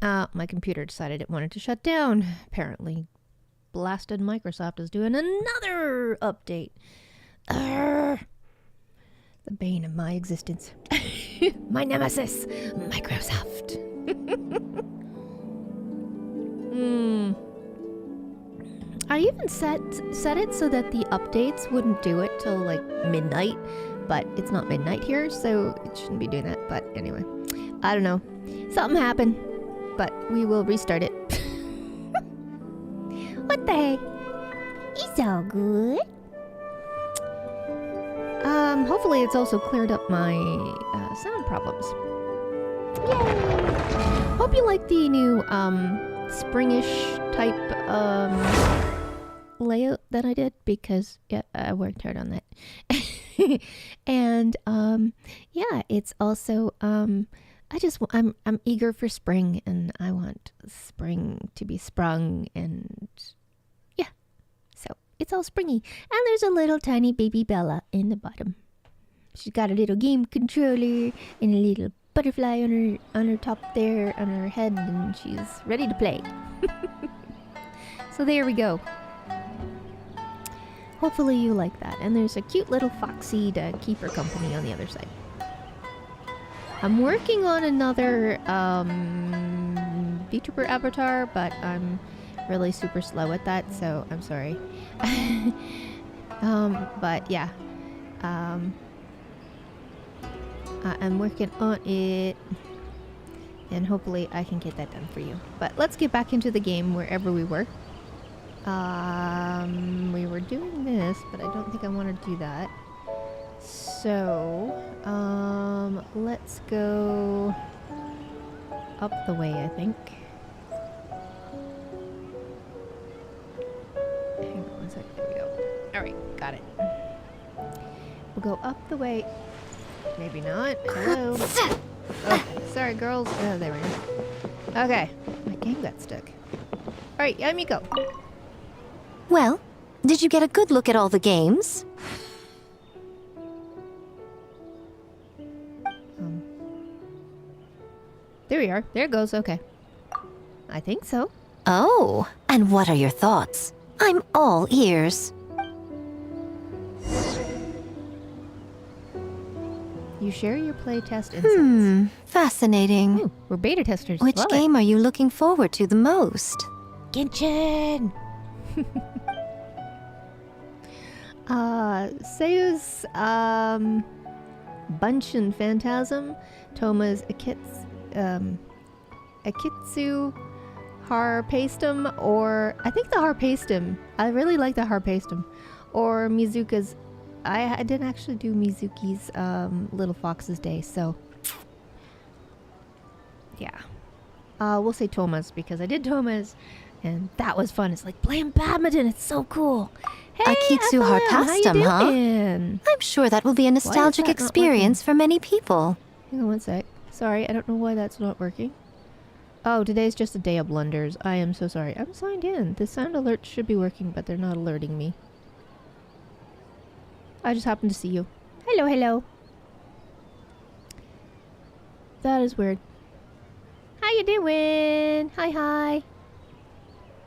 My computer decided it wanted to shut down. Apparently, blasted Microsoft is doing another update. Arrgh. The bane of my existence. My nemesis, Microsoft. I even set it so that the updates wouldn't do it till like midnight, but it's not midnight here, so it shouldn't be doing that. But anyway, I don't know. Something happened, but we will restart it. What the heck? It's all good. Hopefully it's also cleared up my sound problems. Yay! Hope you like the new springish type layout that I did, because yeah, I worked hard on that. And yeah, it's also I'm eager for spring, and I want spring to be sprung, and yeah, so it's all springy. And there's a little tiny baby Bella in the bottom. She's got a little game controller and a little butterfly on her top there, on her head, and she's ready to play. So there we go. Hopefully you like that. And there's a cute little foxy to keep her company on the other side. I'm working on another VTuber avatar, but I'm really super slow at that, so I'm sorry. But yeah. I'm working on it, and hopefully I can get that done for you. But let's get back into the game wherever we were. We were doing this, but I don't think I want to do that. So, let's go up the way, I think. Hang on one second, there we go. Alright, got it. We'll go up the way. Maybe not. Hello. Oh, sorry, girls. Oh, there we go. Okay. My game got stuck. Alright, Miko. Well, did you get a good look at all the games? There we are. There it goes. Okay. I think so. Oh, and what are your thoughts? I'm all ears. You share your playtest insights. Fascinating. Ooh, we're beta testers. Which Love game are you looking forward to the most? Genshin! Sei's, Bunshin Phantasm, Toma's Akitsu Harpastum, or I think the Harpastum. I really like the Harpastum. Or Mizuka's. I didn't actually do Mizuki's Little Fox's Day, so yeah. We'll say Toma's because I did Toma's, and that was fun. It's like playing badminton. It's so cool. Hey, Akitsu FLM, Harpastum, how huh? you doing? I'm sure that will be a nostalgic that not experience for many people. Hang on one sec. Sorry, I don't know why that's not working. Oh, today's just a day of blunders. I am so sorry. I'm signed in. The sound alerts should be working, but they're not alerting me. I just happened to see you. Hello, hello. That is weird. How you doing? Hi, hi.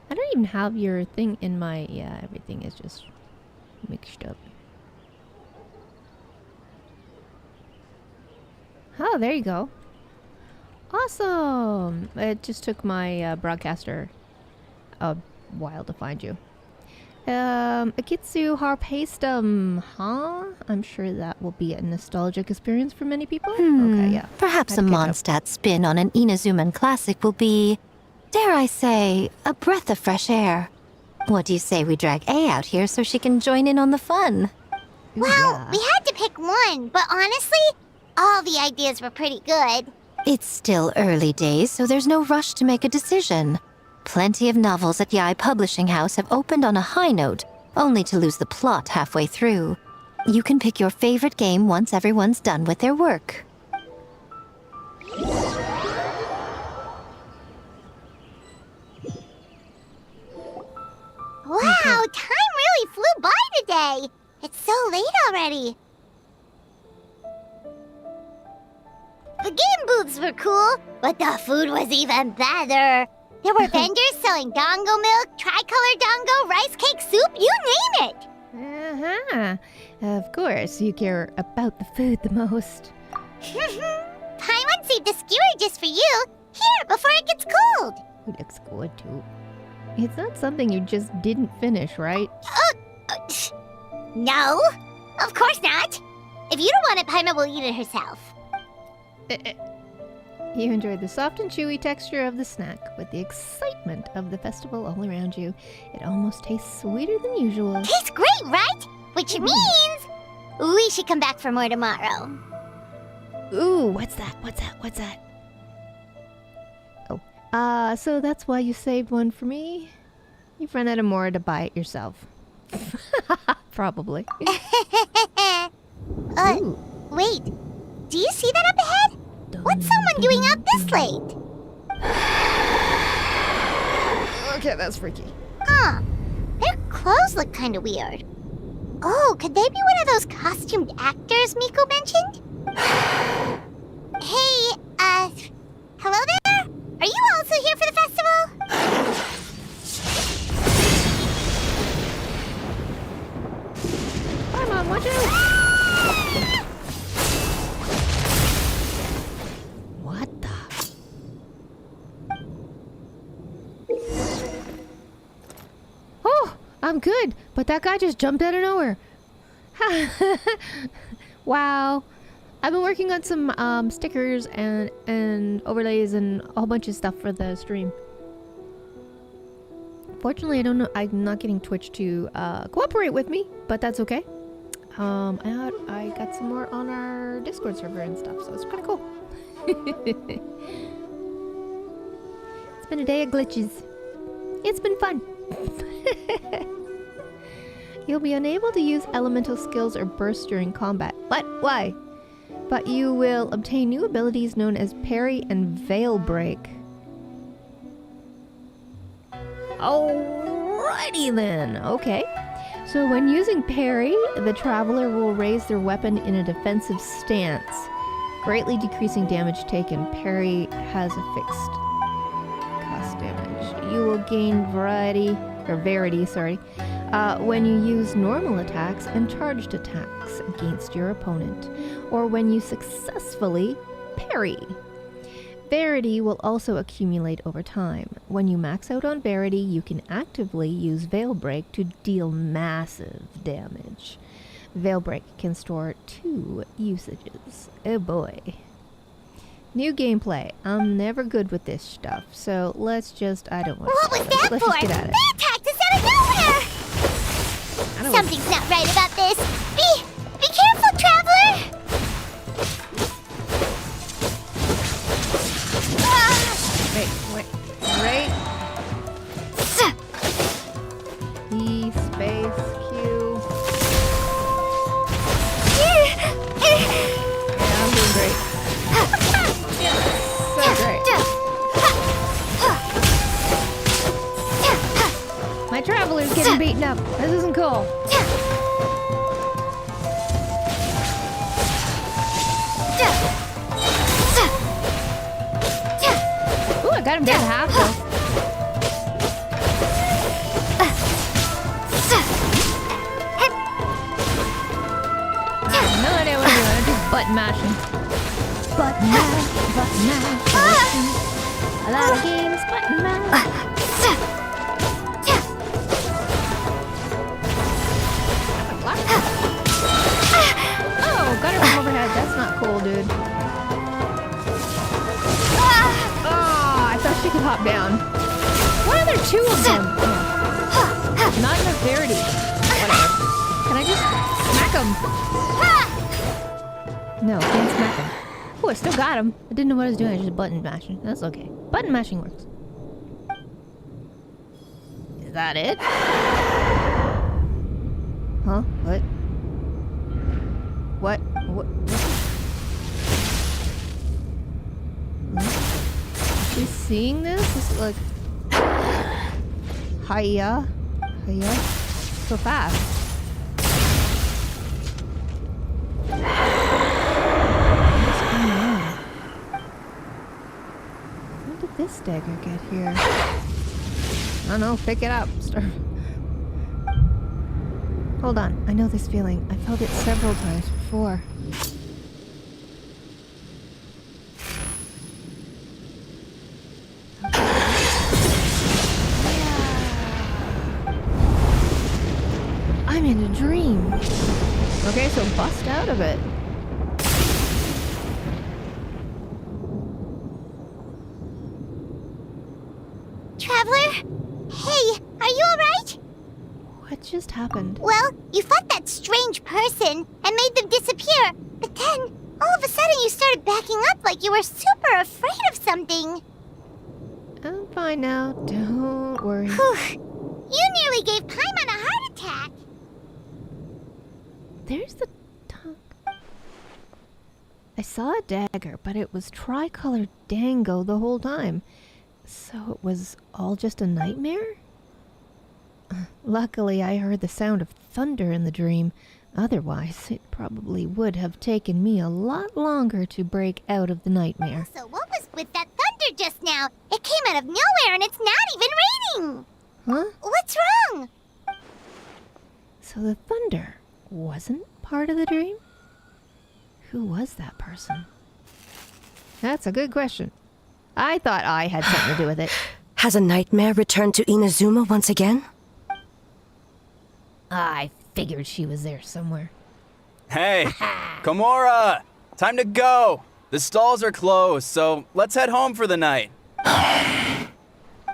I don't even have your thing in my... Yeah, everything is just mixed up. Oh, there you go. Awesome. It just took my broadcaster a while to find you. Akitsu Harpastum, huh? I'm sure that will be a nostalgic experience for many people. Okay, yeah. Perhaps a Mondstadt spin on an Inazuman classic will be, dare I say, a breath of fresh air. What do you say we drag A out here so she can join in on the fun? Ooh, Well, yeah. we had to pick one, but honestly, all the ideas were pretty good. It's still early days, so there's no rush to make a decision. Plenty of novels at Yai Publishing House have opened on a high note, only to lose the plot halfway through. You can pick your favorite game once everyone's done with their work. Wow, time really flew by today. It's so late already. The game booths were cool, but the food was even better. There were vendors selling dongo milk, tricolor dongo, rice cake soup, you name it. Uh-huh. Of course, you care about the food the most. Paimon saved a skewer just for you. Here, before it gets cold. It looks good too. It's not something you just didn't finish, right? No, of course not. If you don't want it, Paimon will eat it herself. You enjoyed the soft and chewy texture of the snack with the excitement of the festival all around you. It almost tastes sweeter than usual. Tastes great, right? Which means we should come back for more tomorrow. Ooh, what's that? What's that? Oh, so that's why you saved one for me? You've run out of more to buy it yourself. Probably. Ooh. Wait. Do you see that up ahead? What's someone doing out this late? Okay, that's freaky. Huh. Their clothes look kind of weird. Oh, could they be one of those costumed actors Miko mentioned? Hey, hello there? Are you also here for the festival? Come on, watch out! What the? Oh, I'm good, but that guy just jumped out of nowhere. Wow. I've been working on some stickers and overlays and a whole bunch of stuff for the stream. Fortunately, I don't know. I'm not getting Twitch to cooperate with me, but that's okay. I got some more on our Discord server and stuff, so it's kind of cool. It's been a day of glitches. It's been fun. You'll be unable to use elemental skills or bursts during combat. What? Why? But you will obtain new abilities known as Parry and Veil Break. Alrighty then. Okay. So when using Parry, the traveler will raise their weapon in a defensive stance, greatly decreasing damage taken. Parry has a fixed cost damage. You will gain verity, when you use normal attacks and charged attacks against your opponent, or when you successfully parry. Verity will also accumulate over time. When you max out on Verity, you can actively use Veil Break to deal massive damage. Veil Break can store 2 usages. Oh boy. New gameplay. I'm never good with this stuff, so let's just... I don't want to... What was that let's for? Just get at it. They attacked us out of nowhere! Something's not right about this. Be careful, traveler! Wait. Right? E space Q. Yeah, I'm doing great. So great. My traveler's getting beaten up. This isn't cool. Ooh, I got him down to half though. I have no idea what I'm doing. I'm just button mashing. Button mash. A lot of games, button mash. Oh, got her from overhead. That's not cool, dude. Oh, I thought she could hop down. Why are there 2 of them? Oh. Not enough Verity. Whatever. Can I just smack him? No, can't smack him. Oh, I still got him. I didn't know what I was doing. I was just button mashing. That's okay. Button mashing works. Is that it? Huh? What? What? Is she seeing this? This is like... Hiya. So fast. What's going on? this dagger get here? I don't know, pick it up. Hold on, I know this feeling. I felt it several times before. I'm in a dream. Okay, so bust out of it. Traveler? Hey, are you alright? What just happened? Well, you fought that strange person and made them disappear. But then, all of a sudden you started backing up like you were super afraid of something. I'm fine now. Don't worry. Whew. You nearly gave Paimon a heart attack. There's the tongue. I saw a dagger, but it was tricolored dango the whole time. So it was all just a nightmare? Luckily, I heard the sound of thunder in the dream. Otherwise, it probably would have taken me a lot longer to break out of the nightmare. So what was with that thunder just now? It came out of nowhere and it's not even raining. Huh? What's wrong? So the thunder wasn't part of the dream? Who was that person? That's a good question. I thought I had something to do with it. Has a nightmare returned to Inazuma once again? I figured she was there somewhere. Hey, Komura! Time to go! The stalls are closed, so let's head home for the night.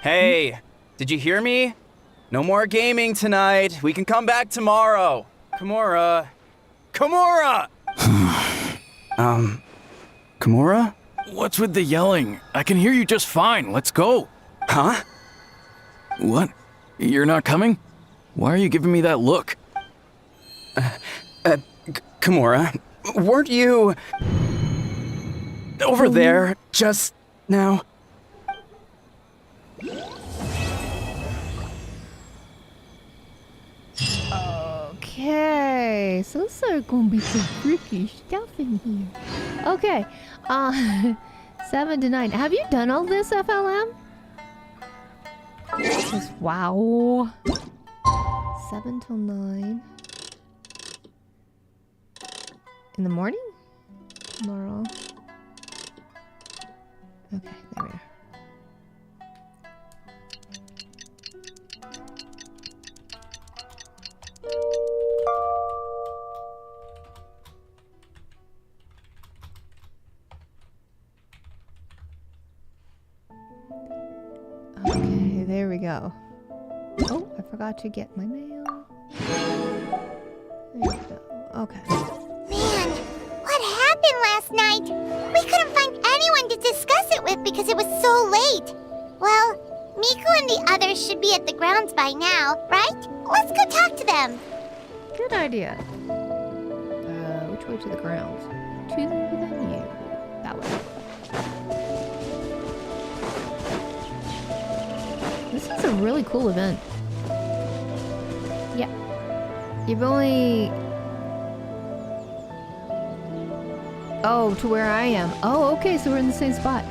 Hey, did you hear me? No more gaming tonight. We can come back tomorrow. Komura. Komura! Komura? What's with the yelling? I can hear you just fine. Let's go. Huh? What? You're not coming? Why are you giving me that look? Komura, weren't you over there just now? Okay, so this is gonna be some freaky stuff in here. Okay, 7 to 9. Have you done all this, FLM? Wow. 7 till 9. In the morning? Tomorrow. Okay, there we are. Okay, there we go. Oh, I forgot to get my mail. There we go. Okay. Man, what happened last night? We couldn't find anyone to discuss it with because it was so late. Well, Miku and the others should be at the grounds by now, right? Let's go talk to them. Good idea. Which way to the grounds? To the venue. That way. This is a really cool event. Yeah. You've only... Oh, to where I am. Oh, okay, so we're in the same spot.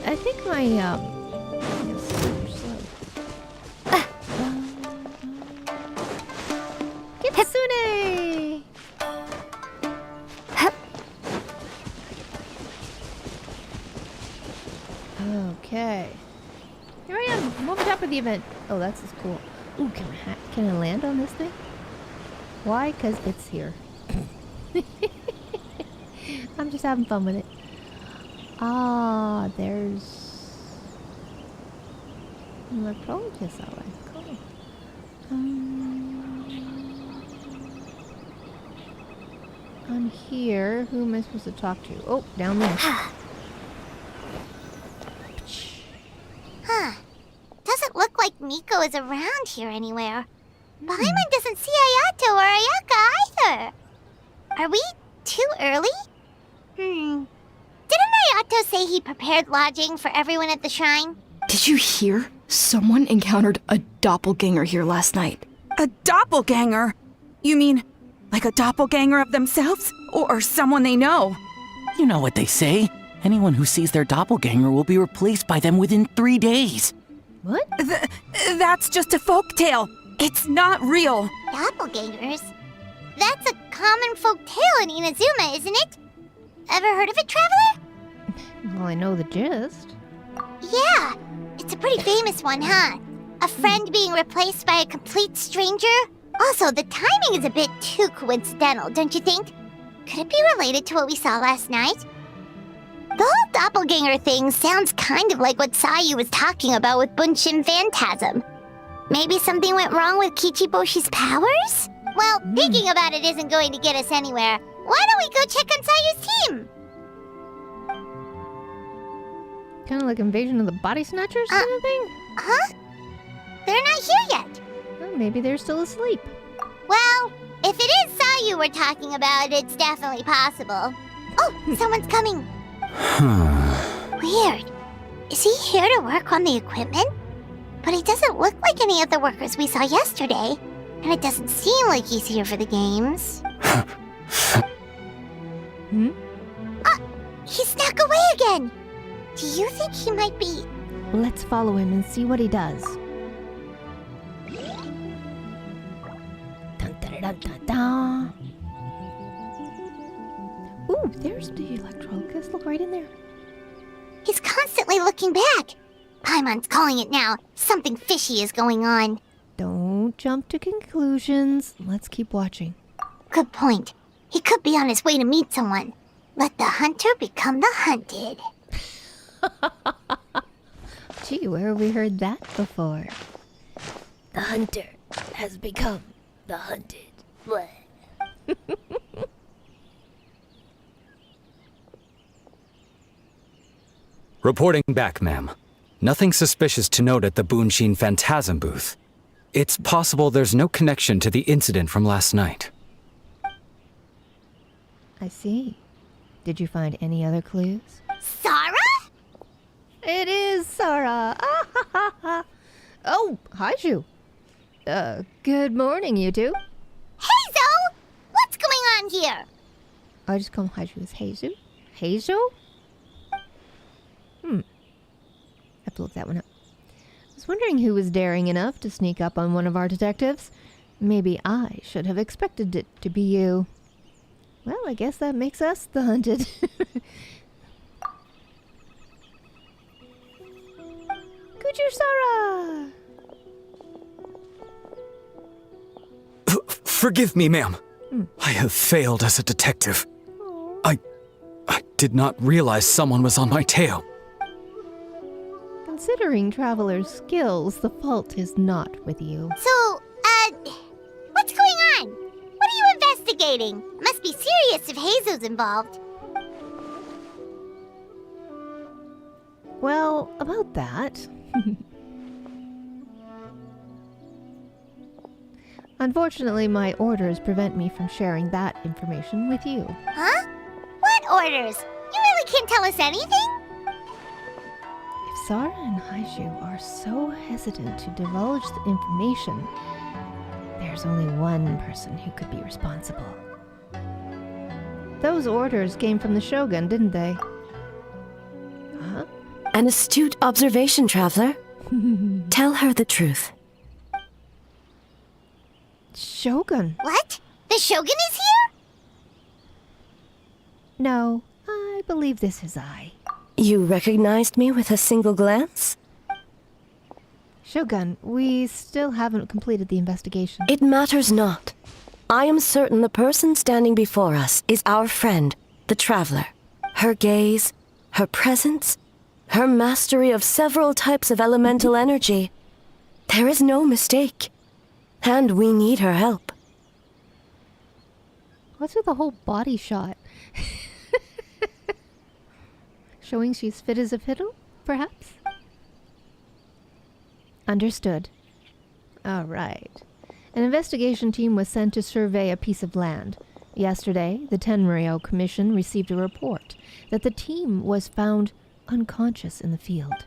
I think my, is super slow. Kitsune! Okay. Here I am. I'm over top of the event. Oh, that's just cool. Ooh, can I land on this thing? Why? Because it's here. I'm just having fun with it. Ah, there's... I probably just that way. Cool. I'm here. Who am I supposed to talk to? Oh, down there. Huh. Doesn't look like Miko is around here anywhere. Paimon doesn't see Ayato or Ayaka either. Are we too early? Didn't Ayato say he prepared lodging for everyone at the shrine? Did you hear? Someone encountered a doppelganger here last night. A doppelganger? You mean like a doppelganger of themselves? Or someone they know? You know what they say. Anyone who sees their doppelganger will be replaced by them within 3 days. What? That's just a folk tale. It's not real. Doppelgangers? That's a common folk tale in Inazuma, isn't it? Ever heard of it, Traveler? Well, I know the gist. Yeah, it's a pretty famous one, huh? A friend being replaced by a complete stranger? Also, the timing is a bit too coincidental, don't you think? Could it be related to what we saw last night? The whole doppelganger thing sounds kind of like what Sayu was talking about with Bunshin Phantasm. Maybe something went wrong with Kichiboshi's powers? Well, thinking about it isn't going to get us anywhere. Why don't we go check on Sayu's team? Kind of like Invasion of the Body Snatchers kind of thing? Huh? They're not here yet. Well, maybe they're still asleep. Well, if it is Sayu we're talking about, it's definitely possible. Oh, someone's coming. Weird. Is he here to work on the equipment? But he doesn't look like any of the workers we saw yesterday. And it doesn't seem like he's here for the games. He snuck away again. Do you think he might be... Let's follow him and see what he does. Dun, dun, dun, dun, dun. Ooh, there's the electrolocus. Look right in there. He's constantly looking back. Paimon's calling it now. Something fishy is going on. Don't jump to conclusions. Let's keep watching. Good point. He could be on his way to meet someone. Let the hunter become the hunted. Gee, where have we heard that before? The hunter has become the hunted. Bleh. Reporting back, ma'am. Nothing suspicious to note at the Bunshin Phantasm booth. It's possible there's no connection to the incident from last night. I see. Did you find any other clues? Sarah? It is Sarah. Ah, ha, ha, ha. Oh, hi, Shu. Good morning, you two. Hazel! What's going on here? I just call him Haiju as Heizu. Heizu? Have to look that one up. I was wondering who was daring enough to sneak up on one of our detectives. Maybe I should have expected it to be you. Well, I guess that makes us the hunted. Kuju Sarah! Forgive me, ma'am. I have failed as a detective. I did not realize someone was on my tail. Considering Traveler's skills, the fault is not with you. So, what's going on? What are you investigating? It must be serious if Hazel's involved. Well, about that... Unfortunately, my orders prevent me from sharing that information with you. Huh? What orders? You really can't tell us anything? If Sarah and Haiju are so hesitant to divulge the information, there's only one person who could be responsible. Those orders came from the Shogun, didn't they? Huh? An astute observation, Traveler. Tell her the truth. Shogun? What? The Shogun is here? No, I believe this is I. You recognized me with a single glance? Shogun, we still haven't completed the investigation. It matters not. I am certain the person standing before us is our friend, the Traveler. Her gaze, her presence, her mastery of several types of elemental energy. There is no mistake. And we need her help. What's with the whole body shot? Showing she's fit as a fiddle, perhaps? Understood. All right. An investigation team was sent to survey a piece of land. Yesterday, the Tenryo Commission received a report that the team was found unconscious in the field.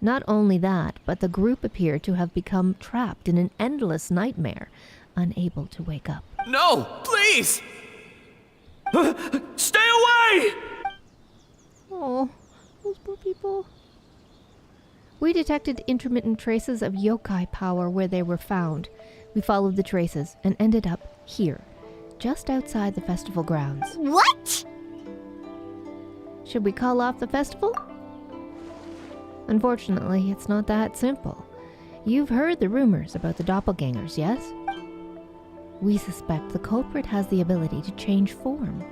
Not only that, but the group appeared to have become trapped in an endless nightmare, unable to wake up. No, please! Stay away! Oh, those poor people. We detected intermittent traces of yokai power where they were found. We followed the traces and ended up here, just outside the festival grounds. What? Should we call off the festival? Unfortunately, it's not that simple. You've heard the rumors about the doppelgangers, yes? We suspect the culprit has the ability to change form,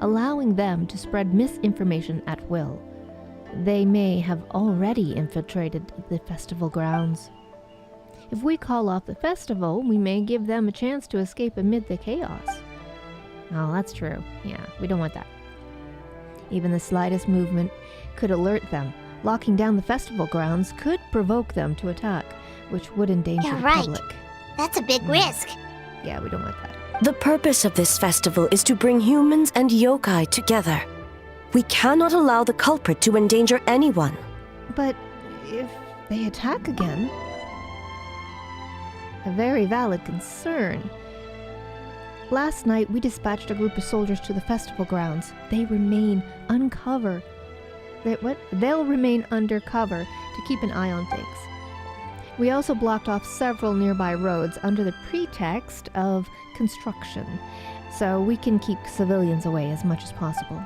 allowing them to spread misinformation at will. They may have already infiltrated the festival grounds. If we call off the festival, we may give them a chance to escape amid the chaos. Oh, that's true. Yeah, we don't want that. Even the slightest movement could alert them. Locking down the festival grounds could provoke them to attack, which would endanger the public. That's a big risk. Yeah, we don't want that. The purpose of this festival is to bring humans and yokai together. We cannot allow the culprit to endanger anyone. But if they attack again? A very valid concern. Last night, we dispatched a group of soldiers to the festival grounds. They remain uncover. They'll remain undercover to keep an eye on things. We also blocked off several nearby roads under the pretext of construction, so we can keep civilians away as much as possible.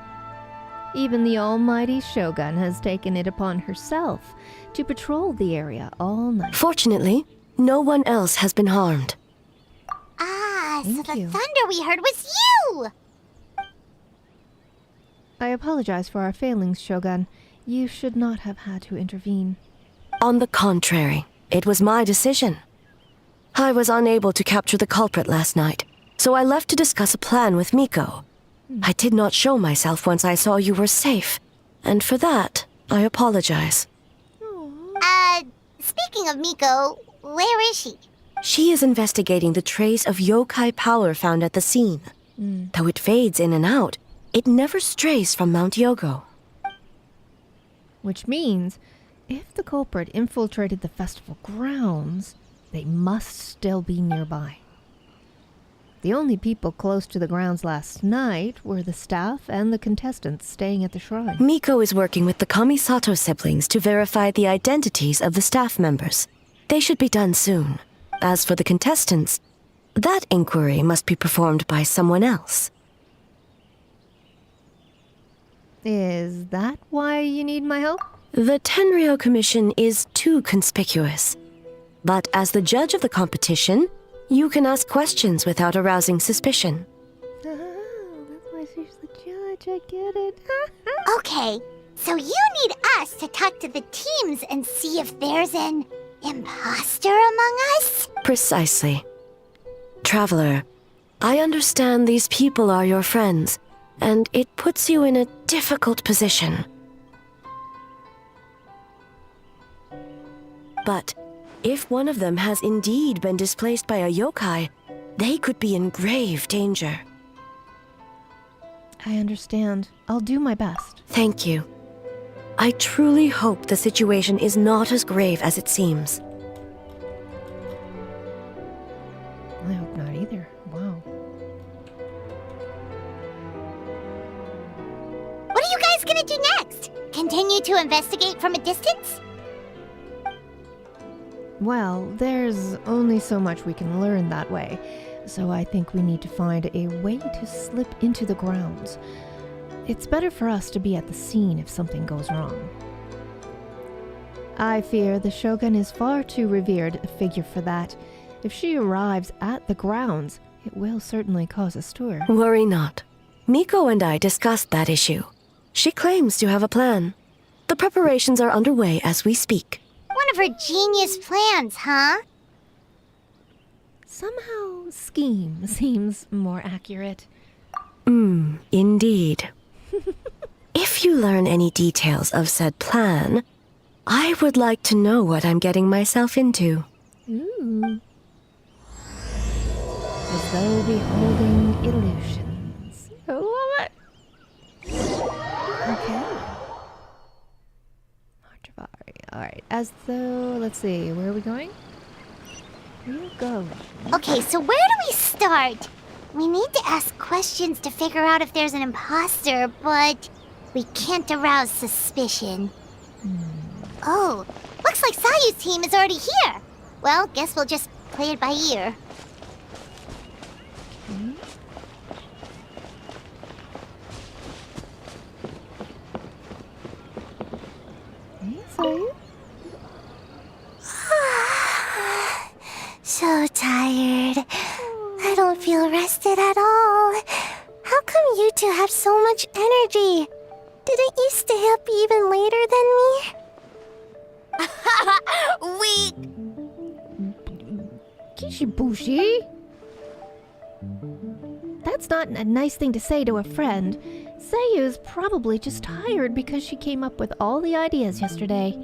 Even the almighty Shogun has taken it upon herself to patrol the area all night. Fortunately, no one else has been harmed. Ah, so Thank the you. thunder we heard was you! I apologize for our failings, Shogun. You should not have had to intervene. On the contrary, it was my decision. I was unable to capture the culprit last night, so I left to discuss a plan with Miko. I did not show myself once I saw you were safe, and for that, I apologize. Speaking of Miko, where is she? She is investigating the trace of yokai power found at the scene. Though it fades in and out, it never strays from Mount Yogo. Which means, if the culprit infiltrated the festival grounds, they must still be nearby. The only people close to the grounds last night were the staff and the contestants staying at the shrine. Miko is working with the Kamisato siblings to verify the identities of the staff members. They should be done soon. As for the contestants, that inquiry must be performed by someone else. Is that why you need my help? The Tenryo Commission is too conspicuous. But as the judge of the competition, you can ask questions without arousing suspicion. Oh, that's why she's the judge. I get it. Okay, so you need us to talk to the teams and see if there's an imposter among us? Precisely. Traveler, I understand these people are your friends, and it puts you in a difficult position. But if one of them has indeed been displaced by a yokai, they could be in grave danger. I understand. I'll do my best. Thank you. I truly hope the situation is not as grave as it seems. I hope not either. Wow. What are you guys gonna do next? Continue to investigate from a distance? Well, there's only so much we can learn that way, so I think we need to find a way to slip into the grounds. It's better for us to be at the scene if something goes wrong. I fear the Shogun is far too revered a figure for that. If she arrives at the grounds, it will certainly cause a stir. Worry not. Miko and I discussed that issue. She claims to have a plan. The preparations are underway as we speak. One of her genius plans, huh? Somehow, scheme seems more accurate. Indeed. If you learn any details of said plan, I would like to know what I'm getting myself into. Ooh. As though beholding illusions. I love it. Okay. Martavari. Alright, as though, let's see, where are we going? We'll go. Okay, so where do we start? We need to ask questions to figure out if there's an imposter, but We can't arouse suspicion. Oh, looks like Sayu's team is already here. Well, guess we'll just play it by ear. Hey, Sayu. So tired. I don't feel rested at all. How come you two have so much energy? Didn't you stay up even later than me? Weak. Kishibushi? That's not a nice thing to say to a friend. Sayu's probably just tired because she came up with all the ideas yesterday.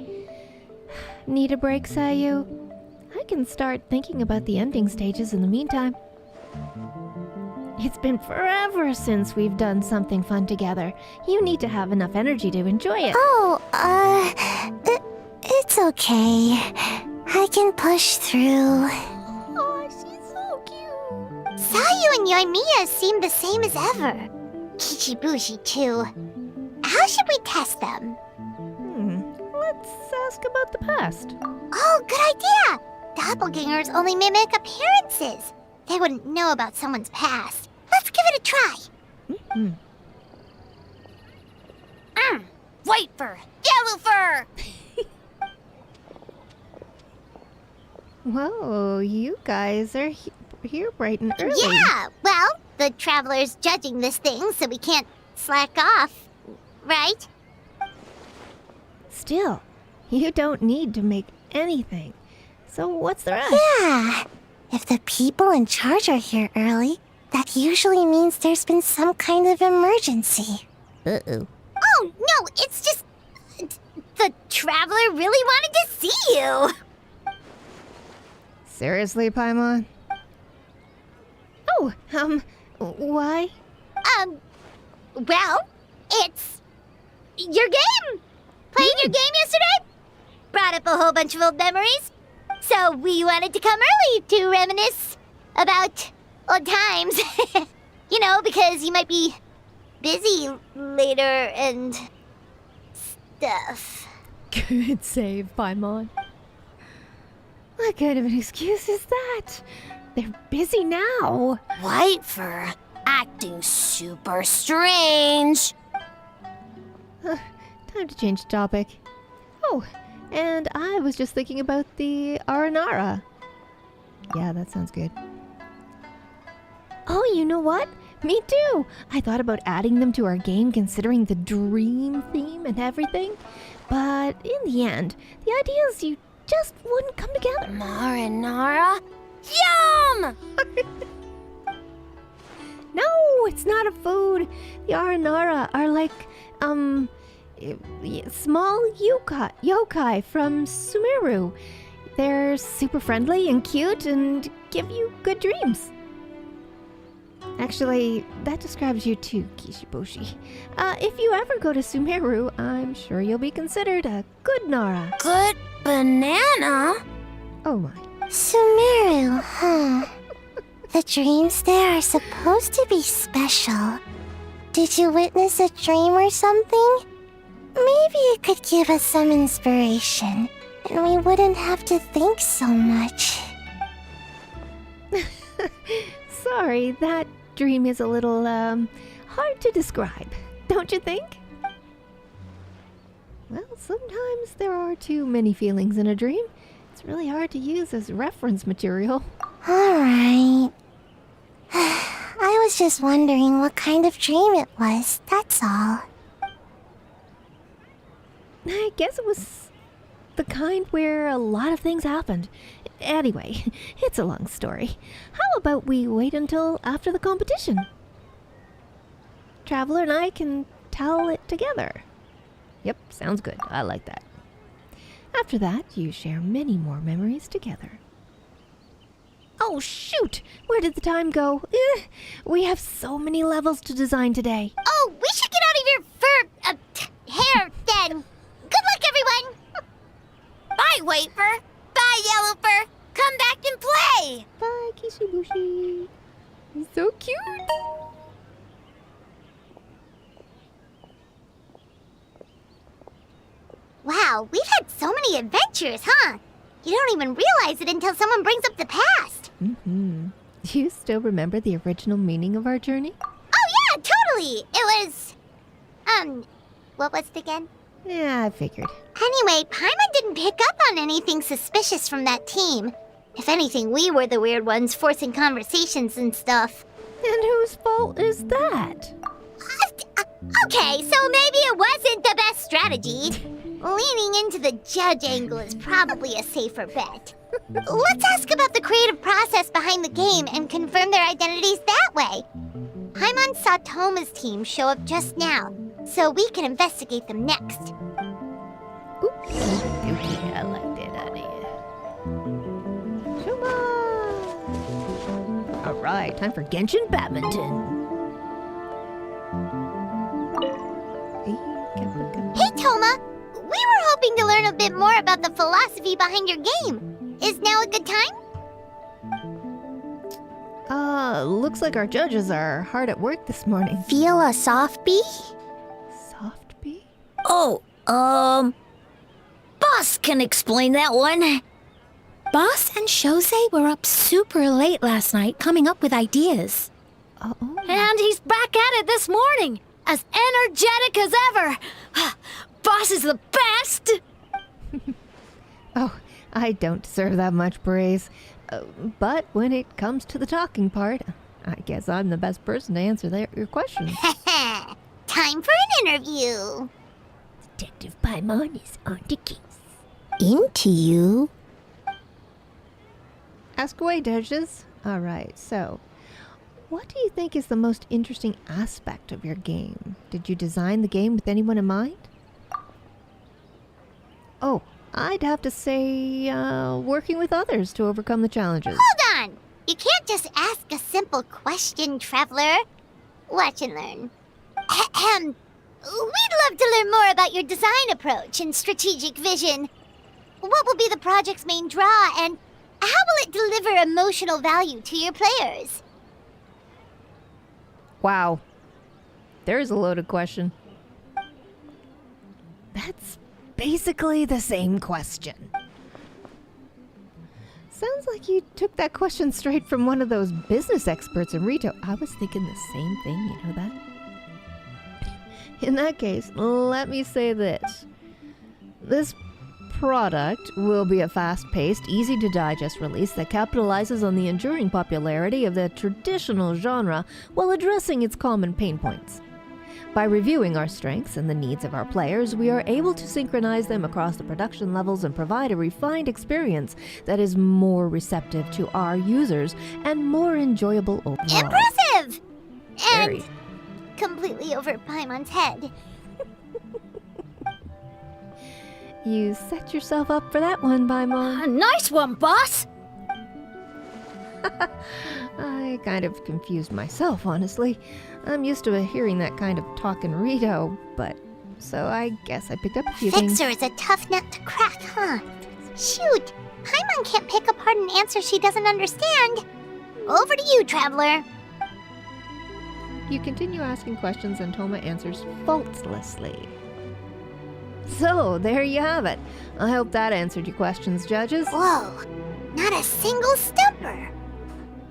Need a break, Sayu? I can start thinking about the ending stages in the meantime. It's been forever since we've done something fun together. You need to have enough energy to enjoy it. It's okay. I can push through. Oh, she's so cute. Sayu and Yoimiya seem the same as ever. Kichibushi, too. How should we test them? Let's ask about the past. Oh, good idea! Doppelgangers only mimic appearances. They wouldn't know about someone's past. Let's give it a try. White fur, yellow fur. Whoa, you guys are here bright and early. Yeah, well, the Traveler's judging this thing, so we can't slack off, right? Still, you don't need to make anything. So what's the rush? Yeah. If the people in charge are here early, that usually means there's been some kind of emergency. Uh-oh. Oh, no, it's just... The Traveler really wanted to see you. Seriously, Paimon? Oh, why? Well, it's... your game! Played your game yesterday? Brought up a whole bunch of old memories. So we wanted to come early to reminisce about old times. You know, because you might be busy later and stuff. Good save, Paimon. What kind of an excuse is that? They're busy now. White fur, acting super strange. Time to change topic. Oh, and I was just thinking about the Aranara. Yeah, that sounds good. Oh, you know what? Me too! I thought about adding them to our game considering the dream theme and everything. But in the end, the ideas you just wouldn't come together. Marinara? Yum! No, it's not a food. The Aranara are like, small yokai from Sumeru. They're super friendly and cute and give you good dreams. Actually, that describes you too, Kishiboshi. If you ever go to Sumeru, I'm sure you'll be considered a good Nara. Good banana? Oh my. Sumeru, huh? The dreams there are supposed to be special. Did you witness a dream or something? Maybe it could give us some inspiration, and we wouldn't have to think so much. Sorry, that dream is a little, hard to describe, don't you think? Well, sometimes there are too many feelings in a dream. It's really hard to use as reference material. Alright. I was just wondering what kind of dream it was, that's all. I guess it was the kind where a lot of things happened. Anyway, it's a long story. How about we wait until after the competition? Traveler and I can tell it together. Yep, sounds good. I like that. After that, you share many more memories together. Oh, shoot! Where did the time go? We have so many levels to design today. Oh, we should get out of your fur, hair, then. Good luck, everyone! Bye, White Fur. Bye, Yellow Fur. Come back and play! Bye, Kishibushi. So cute! Wow, we've had so many adventures, huh? You don't even realize it until someone brings up the past. Mm-hmm. Do you still remember the original meaning of our journey? Oh yeah, totally! It was... what was it again? Yeah, I figured. Anyway, Paimon didn't pick up on anything suspicious from that team. If anything, we were the weird ones forcing conversations and stuff. And whose fault is that? Okay, so maybe it wasn't the best strategy. Leaning into the judge angle is probably a safer bet. Let's ask about the creative process behind the game and confirm their identities that way. Paimon saw Toma's team show up just now, so we can investigate them next. Okay, I like that idea. Come on! Alright, time for Genshin Badminton. Hey, Toma! We were hoping to learn a bit more about the philosophy behind your game. Is now a good time? Looks like our judges are hard at work this morning. Feel a soft bee? Soft bee? Oh, Boss can explain that one. Boss and Shosei were up super late last night coming up with ideas. Oh. And he's back at it this morning, as energetic as ever. Boss is the best! Oh, I don't deserve that much praise. But when it comes to the talking part, I guess I'm the best person to answer your questions. Time for an interview. Detective Paimon is on the case. Into you? Ask away, judges. Alright, so, what do you think is the most interesting aspect of your game? Did you design the game with anyone in mind? Oh, I'd have to say, working with others to overcome the challenges. Hold on! You can't just ask a simple question, Traveler. Watch and learn. Ahem. We'd love to learn more about your design approach and strategic vision. What will be the project's main draw, and how will it deliver emotional value to your players? Wow. There's a loaded question. That's basically the same question. Sounds like you took that question straight from one of those business experts in Rito. I was thinking the same thing, you know that? In that case, let me say this. This product will be a fast-paced, easy-to-digest release that capitalizes on the enduring popularity of the traditional genre while addressing its common pain points. By reviewing our strengths and the needs of our players, we are able to synchronize them across the production levels and provide a refined experience that is more receptive to our users and more enjoyable overall. Impressive! Very. And completely over Paimon's head. You set yourself up for that one, Paimon. Nice one, boss! I kind of confused myself, honestly. I'm used to hearing that kind of talk in Rito, but so I guess I picked up a few things. Fixer is a tough nut to crack, huh? Shoot! Paimon can't pick apart an answer she doesn't understand. Over to you, Traveler. You continue asking questions and Toma answers faultlessly. So, there you have it. I hope that answered your questions, judges. Whoa, not a single stumper.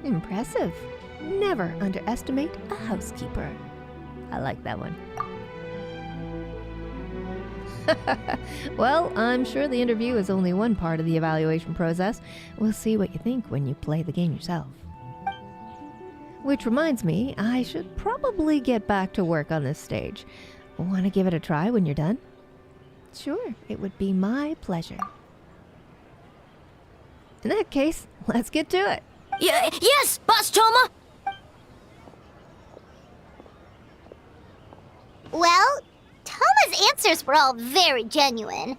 Impressive. Never underestimate a housekeeper. I like that one. Well, I'm sure the interview is only one part of the evaluation process. We'll see what you think when you play the game yourself. Which reminds me, I should probably get back to work on this stage. Want to give it a try when you're done? Sure, it would be my pleasure. In that case, let's get to it. Yes, Boss Toma! Well, Toma's answers were all very genuine.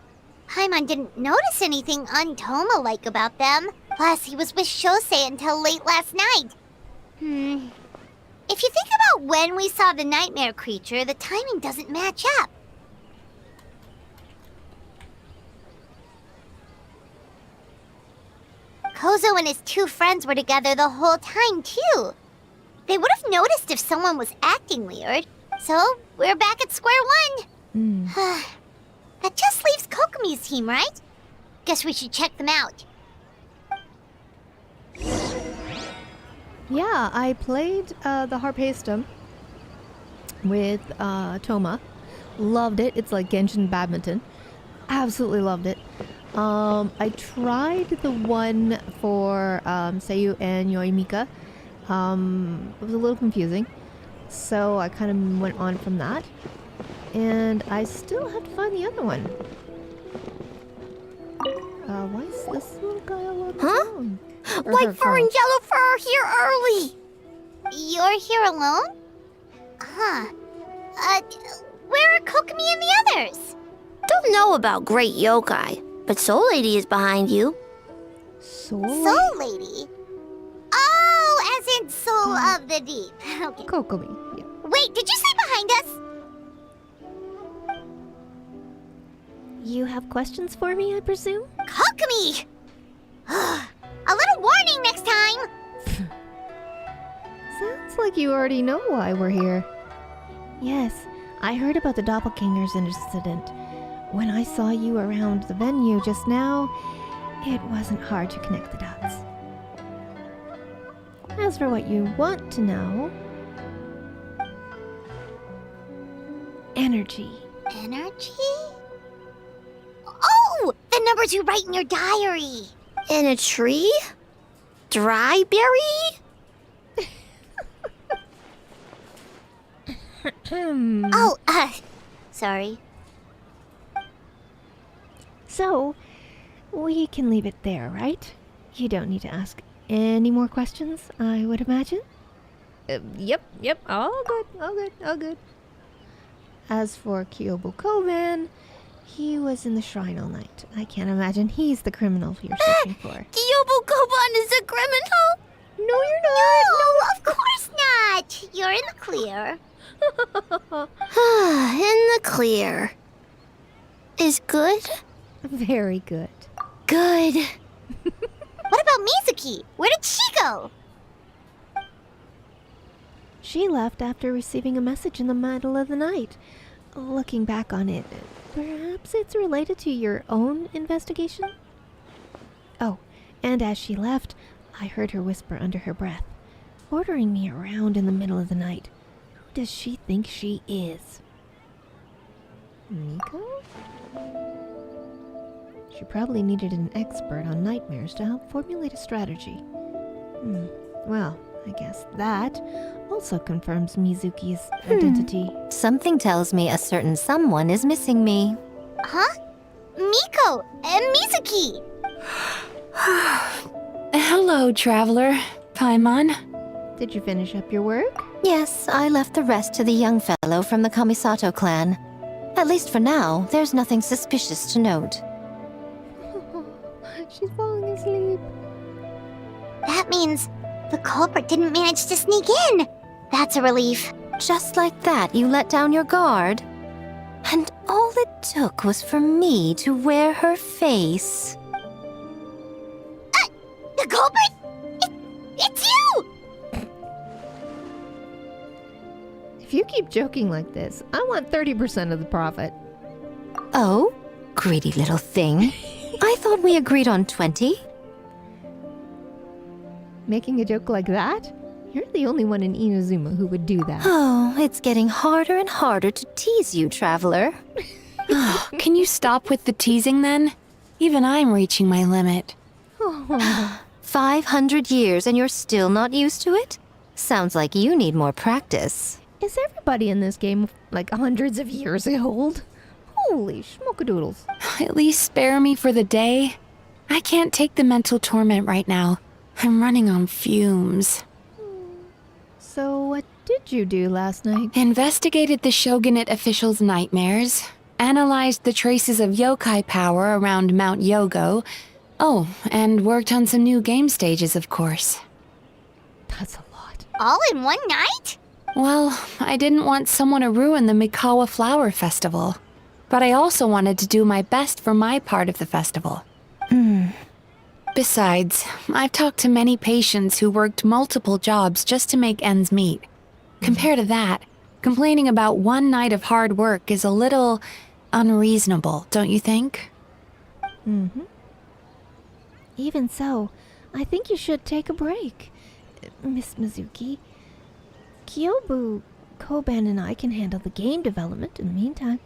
Paimon didn't notice anything un-Toma-like about them. Plus, he was with Shosei until late last night. If you think about when we saw the nightmare creature, the timing doesn't match up. Kozo and his two friends were together the whole time, too. They would have noticed if someone was acting weird. So, we're back at square one. That just leaves Kokomo Alchemy's team, right? Guess we should check them out. Yeah, I played the Harpastum with Toma. Loved it. It's like Genshin badminton. Absolutely loved it. I tried the one for Seiyu and Yoimika. It was a little confusing, so I kind of went on from that. And I still have to find the other one. Why is this little guy alone? Huh? Or White her fur girl. and yellow fur are here early. You're here alone? Huh. Where are Kokomi and the others? Don't know about Great Yokai, but Soul Lady is behind you. Soul? Soul Lady? Oh, as in Soul of the Deep. Okay. Kokomi. Yeah. Wait, did you say behind us? You have questions for me, I presume? Kokomi! A little warning next time! Sounds like you already know why we're here. Yes, I heard about the doppelganger's incident. When I saw you around the venue just now, it wasn't hard to connect the dots. As for what you want to know... Energy. Energy? Oh! The numbers you write in your diary! In a tree? Dryberry? Oh, sorry. So, we can leave it there, right? You don't need to ask any more questions, I would imagine? Yep, all good. As for Kyobo Kovan, he was in the shrine all night. I can't imagine he's the criminal you're searching for. Kyobo Koban is a criminal? No, you're not! No, of course not! You're in the clear. In the clear. Is good? Very good. Good. What about Mizuki? Where did she go? She left after receiving a message in the middle of the night. Looking back on it, perhaps it's related to your own investigation? Oh, and as she left, I heard her whisper under her breath, ordering me around in the middle of the night. Who does she think she is? Miko? She probably needed an expert on nightmares to help formulate a strategy. Well, I guess that also confirms Mizuki's identity. Something tells me a certain someone is missing me. Huh? Miko and Mizuki! Hello, traveler. Paimon. Did you finish up your work? Yes, I left the rest to the young fellow from the Kamisato clan. At least for now, there's nothing suspicious to note. She's falling asleep. That means the culprit didn't manage to sneak in. That's a relief. Just like that, you let down your guard? And all it took was for me to wear her face. The culprit? It's you! If you keep joking like this, I want 30% of the profit. Oh? Greedy little thing. I thought we agreed on 20. Making a joke like that? You're the only one in Inazuma who would do that. Oh, it's getting harder and harder to tease you, traveler. Can you stop with the teasing then? Even I'm reaching my limit. 500 years and you're still not used to it? Sounds like you need more practice. Is everybody in this game like hundreds of years old? Holy schmookadoodles. At least spare me for the day. I can't take the mental torment right now. I'm running on fumes. So what did you do last night? Investigated the shogunate officials' nightmares. Analyzed the traces of yokai power around Mount Yogo. Oh, and worked on some new game stages, of course. That's a lot. All in one night? Well, I didn't want someone to ruin the Mikawa Flower Festival. But I also wanted to do my best for my part of the festival. Besides, I've talked to many patients who worked multiple jobs just to make ends meet. Compared to that, complaining about one night of hard work is a little unreasonable, don't you think? Mm-hmm. Even so, I think you should take a break, Miss Mizuki. Kyobu, Koban, and I can handle the game development in the meantime.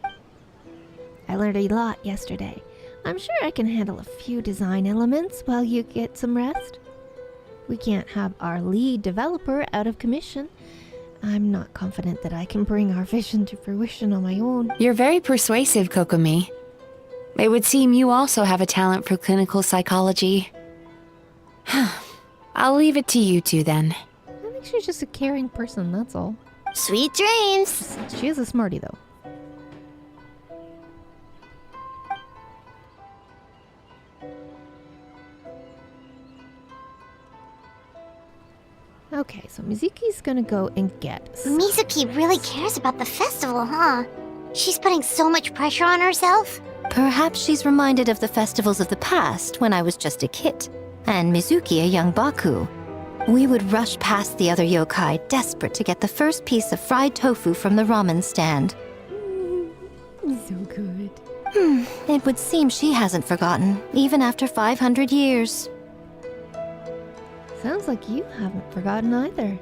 I learned a lot yesterday. I'm sure I can handle a few design elements while you get some rest. We can't have our lead developer out of commission. I'm not confident that I can bring our vision to fruition on my own. You're very persuasive, Kokomi. It would seem you also have a talent for clinical psychology. I'll leave it to you two then. I think she's just a caring person, that's all. Sweet dreams! She is a smarty, though. Okay, so Mizuki's gonna go and get... Mizuki really cares about the festival, huh? She's putting so much pressure on herself. Perhaps she's reminded of the festivals of the past when I was just a kid, and Mizuki a young Baku. We would rush past the other yokai, desperate to get the first piece of fried tofu from the ramen stand. So good. It would seem she hasn't forgotten, even after 500 years. Sounds like you haven't forgotten either.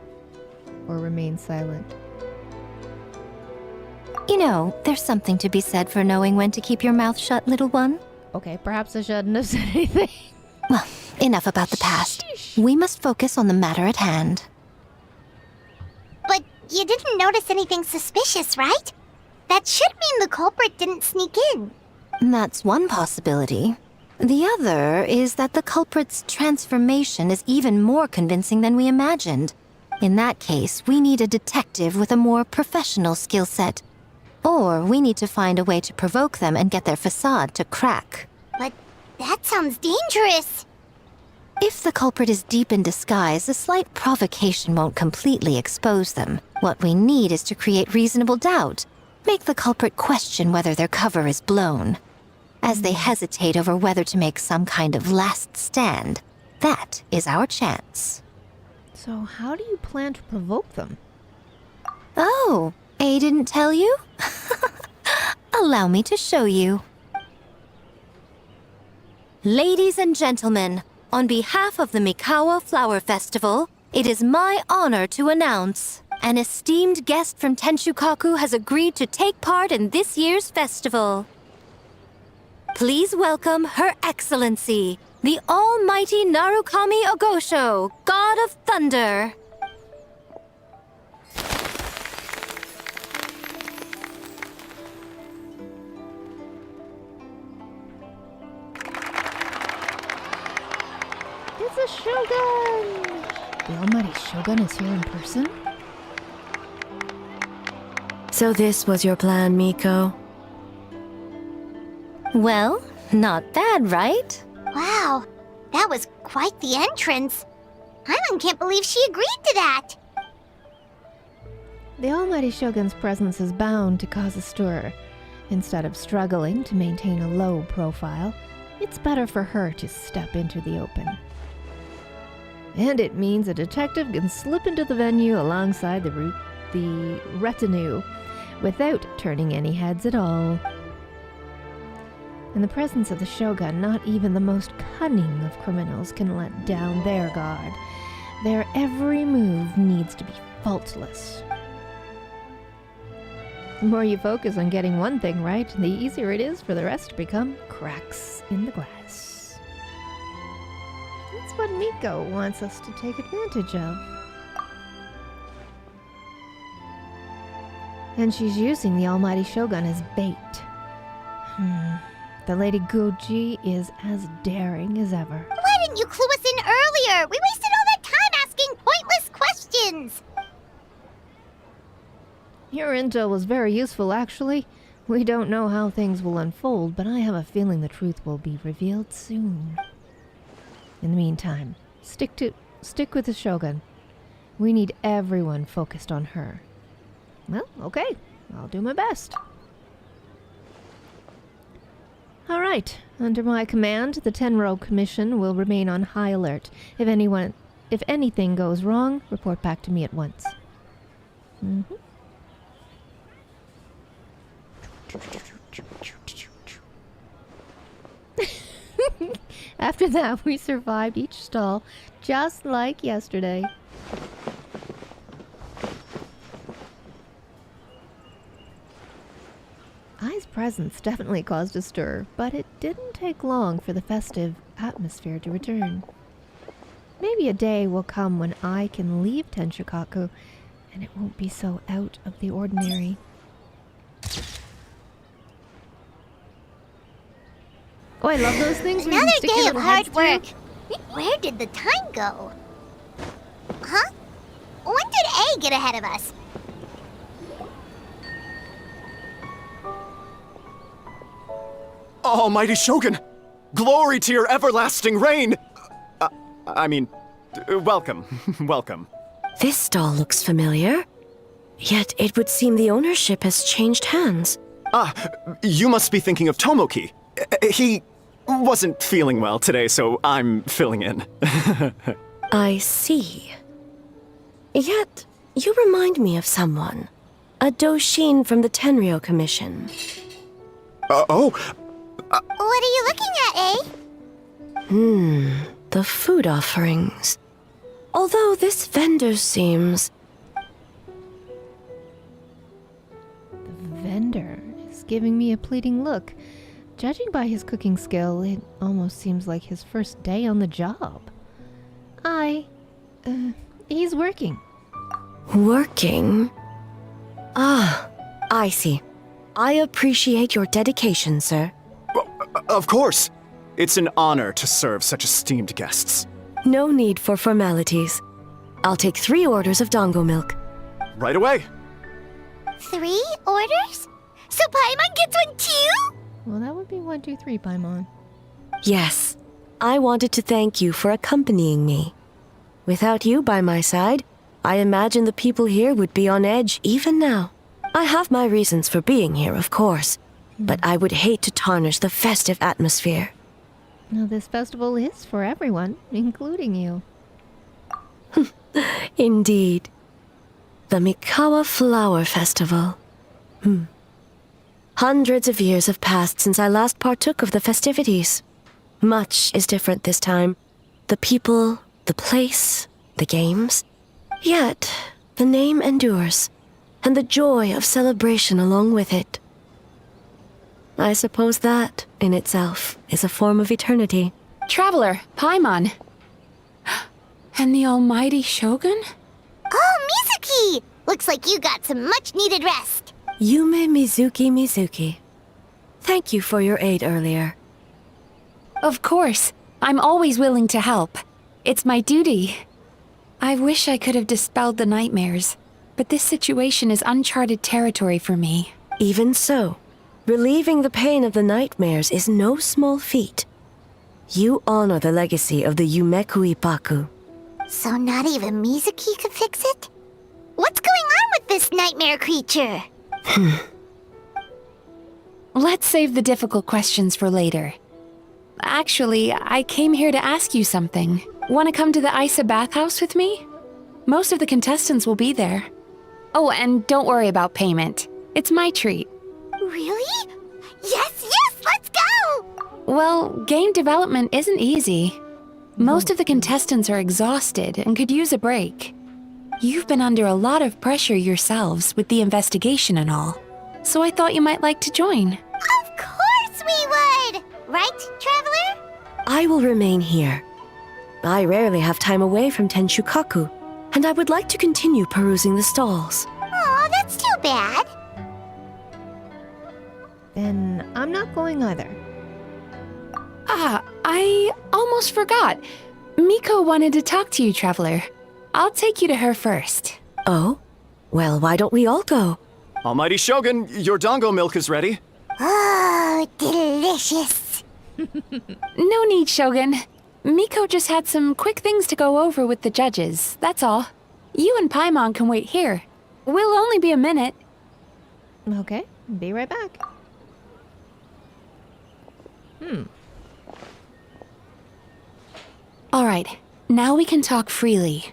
Or remain silent. You know, there's something to be said for knowing when to keep your mouth shut, little one. Okay, perhaps I shouldn't have said anything. Well, enough about the past. We must focus on the matter at hand. But you didn't notice anything suspicious, right? That should mean the culprit didn't sneak in. That's one possibility. The other is that the culprit's transformation is even more convincing than we imagined. In that case, we need a detective with a more professional skill set. Or we need to find a way to provoke them and get their facade to crack. But that sounds dangerous. If the culprit is deep in disguise, a slight provocation won't completely expose them. What we need is to create reasonable doubt. Make the culprit question whether their cover is blown. As they hesitate over whether to make some kind of last stand, that is our chance. So how do you plan to provoke them? Oh, A didn't tell you? Allow me to show you. Ladies and gentlemen, on behalf of the Mikawa Flower Festival, it is my honor to announce an esteemed guest from Tenshukaku has agreed to take part in this year's festival. Please welcome Her Excellency, the Almighty Narukami Ogosho, God of Thunder. It's a Shogun! The Almighty Shogun is here in person? So this was your plan, Miko? Well, not bad, right? Wow, that was quite the entrance. Hyman can't believe she agreed to that. The Almighty Shogun's presence is bound to cause a stir. Instead of struggling to maintain a low profile, it's better for her to step into the open. And it means a detective can slip into the venue alongside the retinue without turning any heads at all. In the presence of the Shogun, not even the most cunning of criminals can let down their guard. Their every move needs to be faultless. The more you focus on getting one thing right, the easier it is for the rest to become cracks in the glass. That's what Miko wants us to take advantage of. And she's using the Almighty Shogun as bait. The Lady Goji is as daring as ever. Why didn't you clue us in earlier? We wasted all that time asking pointless questions. Your intel was very useful, actually. We don't know how things will unfold, but I have a feeling the truth will be revealed soon. In the meantime, stick with the Shogun. We need everyone focused on her. Well, okay. I'll do my best. All right. Under my command, the Tenro Commission will remain on high alert. If anything goes wrong, report back to me at once. After that, we survived each stall, just like yesterday. Ai's presence definitely caused a stir, but it didn't take long for the festive atmosphere to return. Maybe a day will come when I can leave Tenshukaku, and it won't be so out of the ordinary. Oh, I love those things where you Another can stick your day of little hard heads work. through. Where did the time go? Huh? When did A get ahead of us? Almighty Shogun! Glory to your everlasting reign! Welcome. Welcome. This stall looks familiar. Yet it would seem the ownership has changed hands. Ah, you must be thinking of Tomoki. He wasn't feeling well today, so I'm filling in. I see. Yet, you remind me of someone. A Doshin from the Tenryo Commission. What are you looking at, A? The food offerings. Although this vendor seems... The vendor is giving me a pleading look. Judging by his cooking skill, it almost seems like his first day on the job. He's working. Working? Ah, I see. I appreciate your dedication, sir. Of course. It's an honor to serve such esteemed guests. No need for formalities. I'll take 3 orders of dango milk. Right away. 3 orders? So Paimon gets one too? Well, that would be 1, 2, 3, Paimon. Yes, I wanted to thank you for accompanying me. Without you by my side, I imagine the people here would be on edge even now. I have my reasons for being here, of course, but I would hate to tarnish the festive atmosphere. Now, this festival is for everyone, including you. Indeed. The Mikawa Flower Festival. Hundreds of years have passed since I last partook of the festivities. Much is different this time. The people, the place, the games. Yet, the name endures, and the joy of celebration along with it. I suppose that, in itself, is a form of eternity. Traveler, Paimon. And the almighty Shogun? Oh, Mizuki! Looks like you got some much-needed rest. Yume Mizuki. Thank you for your aid earlier. Of course. I'm always willing to help. It's my duty. I wish I could have dispelled the nightmares, but this situation is uncharted territory for me. Even so, relieving the pain of the nightmares is no small feat. You honor the legacy of the Yumeku Ippaku. So not even Mizuki could fix it? What's going on with this nightmare creature? Let's save the difficult questions for later. Actually, I came here to ask you something. Want to come to the Isa bathhouse with me? Most of the contestants will be there. Oh, and don't worry about payment. It's my treat. Really? Yes, let's go! Well, game development isn't easy. Most of the contestants are exhausted and could use a break. You've been under a lot of pressure yourselves with the investigation and all, so I thought you might like to join. Of course we would! Right, Traveler? I will remain here. I rarely have time away from Tenshukaku, and I would like to continue perusing the stalls. Aw, that's too bad. Then I'm not going either. Ah, I almost forgot. Miko wanted to talk to you, Traveler. I'll take you to her first. Oh? Well, why don't we all go? Almighty Shogun, your dango milk is ready. Oh, delicious. No need, Shogun. Miko just had some quick things to go over with the judges, that's all. You and Paimon can wait here. We'll only be a minute. Okay, be right back. All right, now we can talk freely.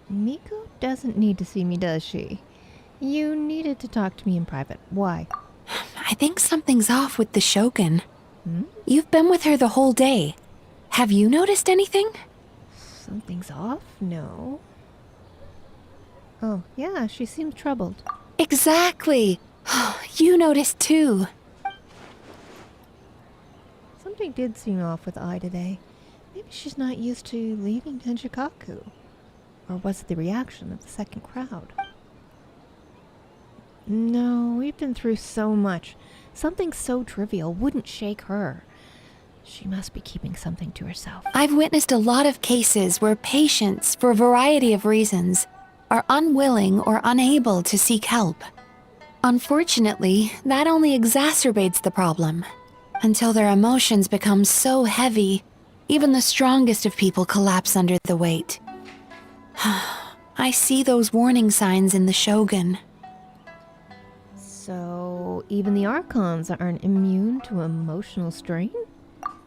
Miko doesn't need to see me, does she? You needed to talk to me in private. Why? I think something's off with the Shogun. You've been with her the whole day. Have you noticed anything? Something's off? No. Oh, yeah, she seems troubled. Exactly. You noticed too. Something did seem off with Ai today. Maybe she's not used to leaving Tenshikaku. Or was it the reaction of the second crowd? No, we've been through so much. Something so trivial wouldn't shake her. She must be keeping something to herself. I've witnessed a lot of cases where patients, for a variety of reasons, are unwilling or unable to seek help. Unfortunately, that only exacerbates the problem. Until their emotions become so heavy, even the strongest of people collapse under the weight. I see those warning signs in the Shogun. So, even the Archons aren't immune to emotional strain?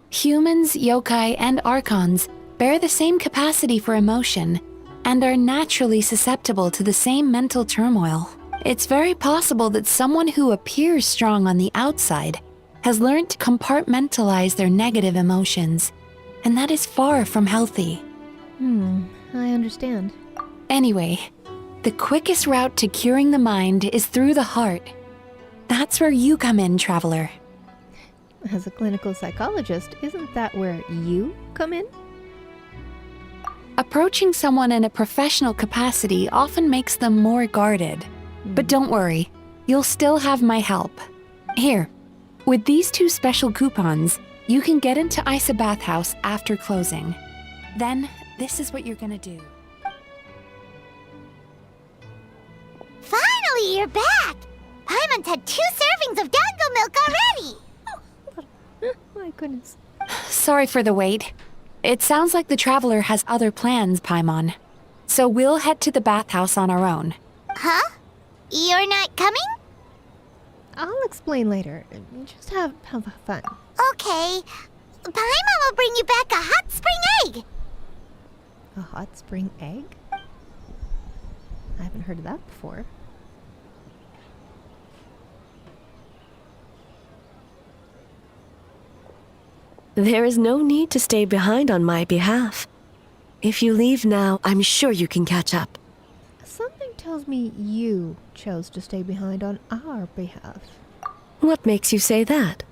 Humans, yokai, and archons bear the same capacity for emotion and are naturally susceptible to the same mental turmoil. It's very possible that someone who appears strong on the outside has learned to compartmentalize their negative emotions, and that is far from healthy. I understand. Anyway, the quickest route to curing the mind is through the heart. That's where you come in, traveler. As a clinical psychologist, isn't that where you come in? Approaching someone in a professional capacity often makes them more guarded. But don't worry, you'll still have my help. Here, with these 2 special coupons, you can get into Isa Bathhouse after closing. Then, this is what you're gonna do. Finally, you're back! Paimon's had 2 servings of dango milk already! My goodness. Sorry for the wait. It sounds like the traveler has other plans, Paimon. So we'll head to the bathhouse on our own. Huh? You're not coming? I'll explain later. Just have fun. Okay. Paimon will bring you back a hot spring egg! A hot spring egg? I haven't heard of that before. There is no need to stay behind on my behalf. If you leave now, I'm sure you can catch up. Something tells me you chose to stay behind on our behalf. What makes you say that?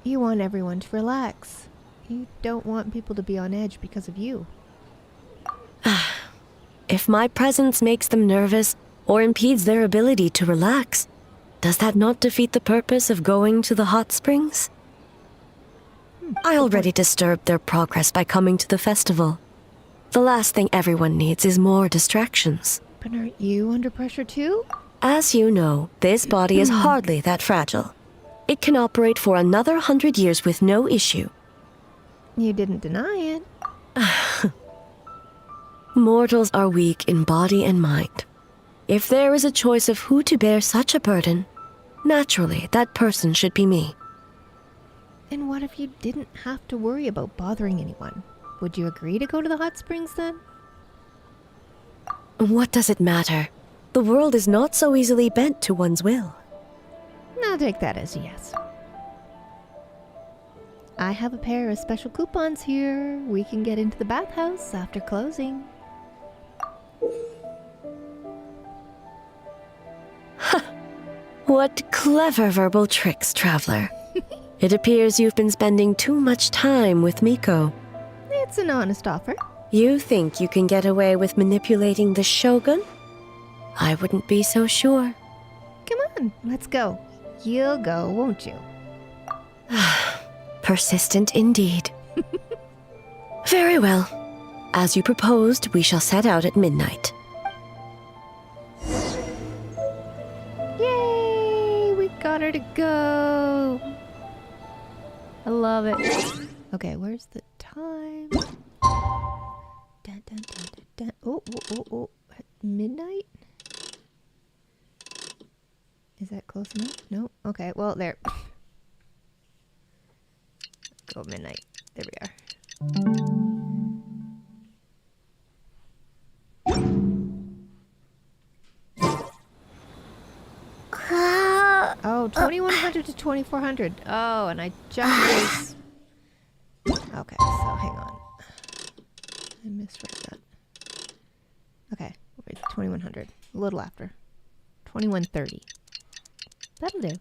You want everyone to relax. You don't want people to be on edge because of you. If my presence makes them nervous or impedes their ability to relax, does that not defeat the purpose of going to the hot springs? I already disturbed their progress by coming to the festival. The last thing everyone needs is more distractions. But aren't you under pressure too? As you know, this body is hardly that fragile. It can operate for another 100 years with no issue. You didn't deny it. Mortals are weak in body and mind. If there is a choice of who to bear such a burden, naturally that person should be me. And what if you didn't have to worry about bothering anyone? Would you agree to go to the hot springs then? What does it matter? The world is not so easily bent to one's will. I'll take that as a yes. I have a pair of special coupons here. We can get into the bathhouse after closing. What clever verbal tricks, traveler. It appears you've been spending too much time with Miko. It's an honest offer. You think you can get away with manipulating the Shogun? I wouldn't be so sure. Come on, let's go. You'll go, won't you? Persistent indeed. Very well. As you proposed, we shall set out at midnight. Yay! We got her to go. I love it. Okay, where's the time? Dun, dun, dun, dun, dun. Oh. At midnight? Is that close enough? No? Okay, well, there. Go midnight. There we are. Oh, 2100 to 2400. Oh, and I just was... Okay, so hang on. I misread that. Okay, wait, 2100. A little after. 2130. That'll do.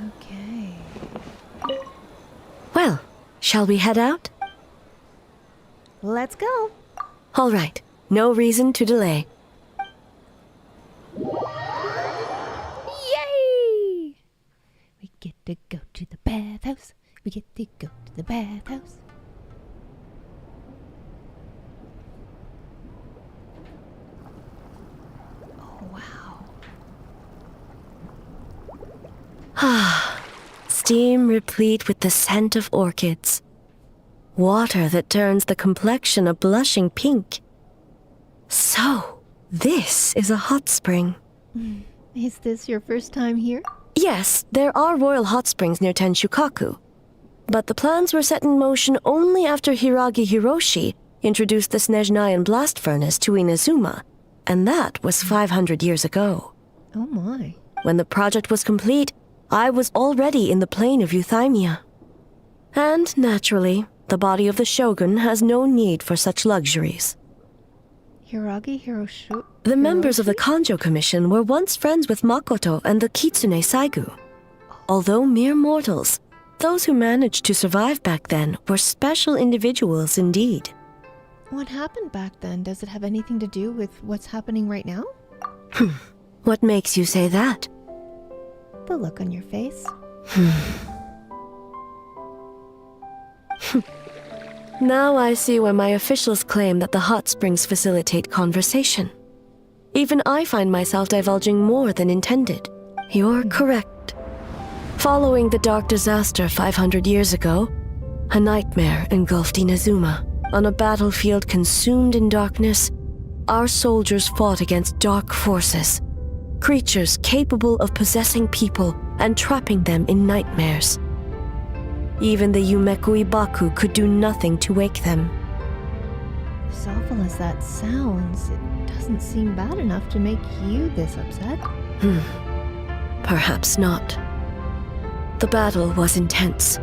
Okay. Well, shall we head out? Let's go. All right. No reason to delay. Yay! We get to go to the bathhouse. We get to go to the bathhouse. Oh, wow. Ah, steam replete with the scent of orchids. Water that turns the complexion a blushing pink. So, this is a hot spring. Is this your first time here? Yes, there are royal hot springs near Tenshukaku. But the plans were set in motion only after Hiragi Hiroshi introduced the Snezhnayan blast furnace to Inazuma, and that was 500 years ago. Oh my. When the project was complete, I was already in the plain of Euthymia. And naturally, the body of the shogun has no need for such luxuries. Hiragi Hiroshi? The members of the Kanjo Commission were once friends with Makoto and the Kitsune Saigu. Although mere mortals, those who managed to survive back then were special individuals indeed. What happened back then? Does it have anything to do with what's happening right now? What makes you say that? The look on your face. Now I see why my officials claim that the hot springs facilitate conversation. Even I find myself divulging more than intended. You're correct. Following the dark disaster 500 years ago, a nightmare engulfed Inazuma. On a battlefield consumed in darkness, our soldiers fought against dark forces, creatures capable of possessing people and trapping them in nightmares. Even the Yumeku Ibaku could do nothing to wake them. As awful as that sounds, it doesn't seem bad enough to make you this upset. Perhaps not. The battle was intense.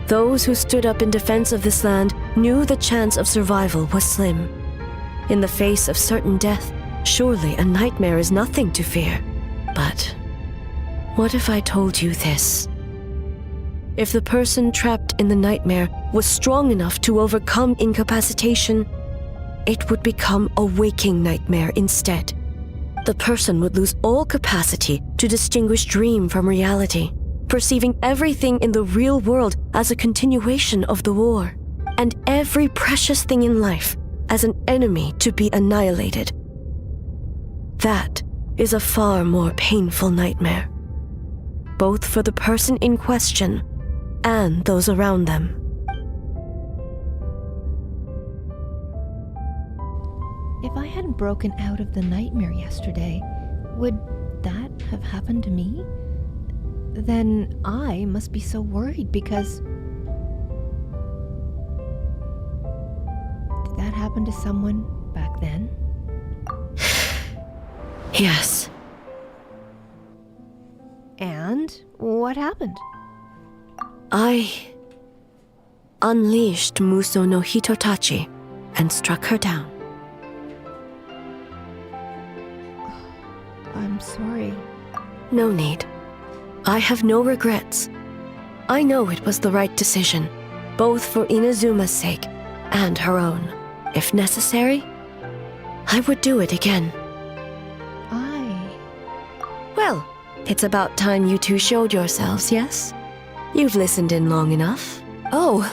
Those who stood up in defense of this land knew the chance of survival was slim. In the face of certain death, surely a nightmare is nothing to fear. But what if I told you this? If the person trapped in the nightmare was strong enough to overcome incapacitation, it would become a waking nightmare instead. The person would lose all capacity to distinguish dream from reality, perceiving everything in the real world as a continuation of the war, and every precious thing in life as an enemy to be annihilated. That is a far more painful nightmare, both for the person in question and those around them. If I hadn't broken out of the nightmare yesterday, would that have happened to me? Then I must be so worried because... Did that happen to someone back then? Yes. And what happened? I unleashed Muso no Hitotachi and struck her down. I'm sorry. No need. I have no regrets. I know it was the right decision, both for Inazuma's sake and her own. If necessary, I would do it again. Well, it's about time you two showed yourselves, yes? You've listened in long enough. Oh.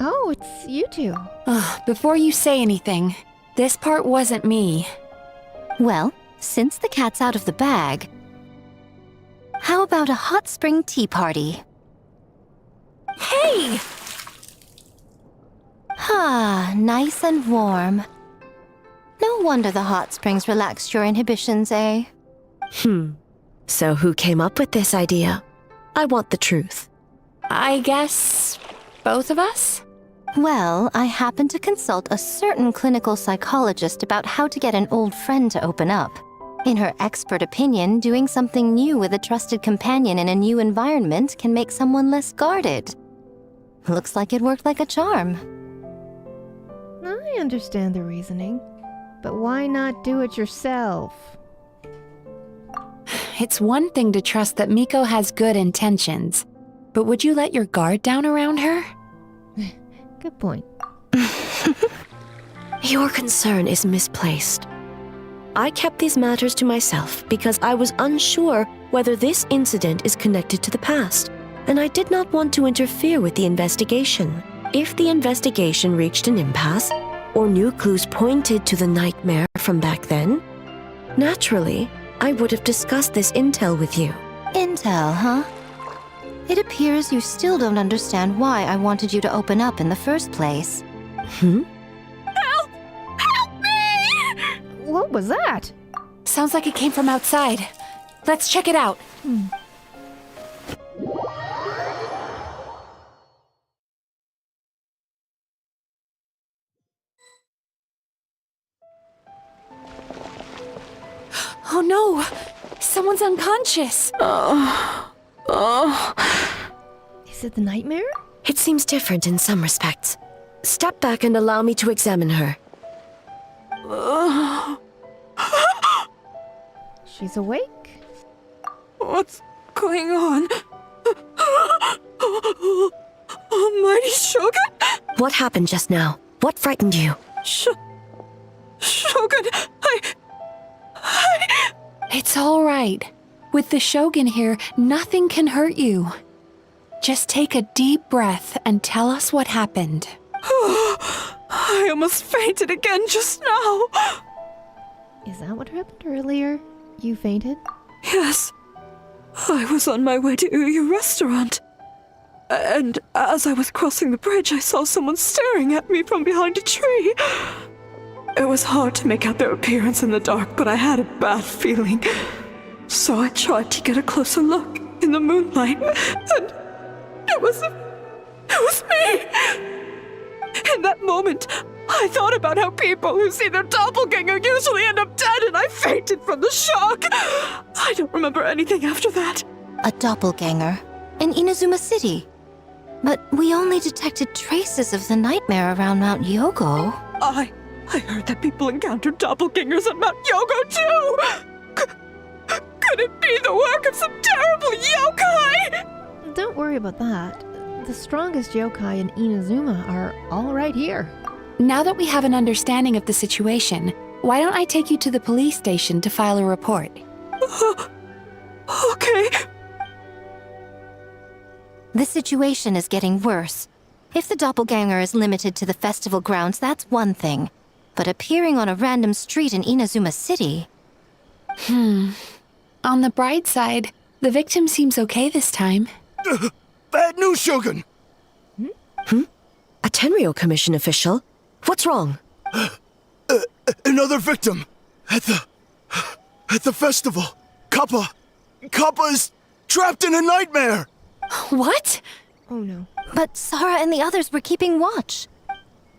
Oh, it's you two. Before you say anything, this part wasn't me. Well, since the cat's out of the bag, how about a hot spring tea party? Hey! Ah, nice and warm. No wonder the hot springs relaxed your inhibitions, eh? So who came up with this idea? I want the truth. I guess both of us? Well, I happened to consult a certain clinical psychologist about how to get an old friend to open up. In her expert opinion, doing something new with a trusted companion in a new environment can make someone less guarded. Looks like it worked like a charm. I understand the reasoning, but why not do it yourself? It's one thing to trust that Miko has good intentions, but would you let your guard down around her? Good point. Your concern is misplaced. I kept these matters to myself because I was unsure whether this incident is connected to the past, and I did not want to interfere with the investigation. If the investigation reached an impasse, or new clues pointed to the nightmare from back then, naturally, I would have discussed this intel with you. Intel, huh? It appears you still don't understand why I wanted you to open up in the first place. Help! Help me! What was that? Sounds like it came from outside. Let's check it out. Oh no! Someone's unconscious! Is it the nightmare? It seems different in some respects. Step back and allow me to examine her. She's awake? What's going on? Almighty Shogun? What happened just now? What frightened you? Shogun, It's all right. With the Shogun here, nothing can hurt you. Just take a deep breath and tell us what happened. I almost fainted again just now. Is that what happened earlier? You fainted? Yes. I was on my way to your restaurant. And as I was crossing the bridge, I saw someone staring at me from behind a tree. It was hard to make out their appearance in the dark, but I had a bad feeling. So I tried to get a closer look in the moonlight, and it was me! In that moment, I thought about how people who see their doppelganger usually end up dead, and I fainted from the shock. I don't remember anything after that. A doppelganger in Inazuma City. But we only detected traces of the nightmare around Mount Yogo. I heard that people encountered doppelgangers at Mount Yogo too! Could it be the work of some terrible yokai? Don't worry about that. The strongest yokai in Inazuma are all right here. Now that we have an understanding of the situation, why don't I take you to the police station to file a report? Okay. The situation is getting worse. If the doppelganger is limited to the festival grounds, that's one thing. But appearing on a random street in Inazuma City... On the bright side, the victim seems okay this time. Bad news, Shogun! A Tenryou Commission official? What's wrong? Another victim! At the festival! Kappa is trapped in a nightmare! What? Oh no. But Sara and the others were keeping watch.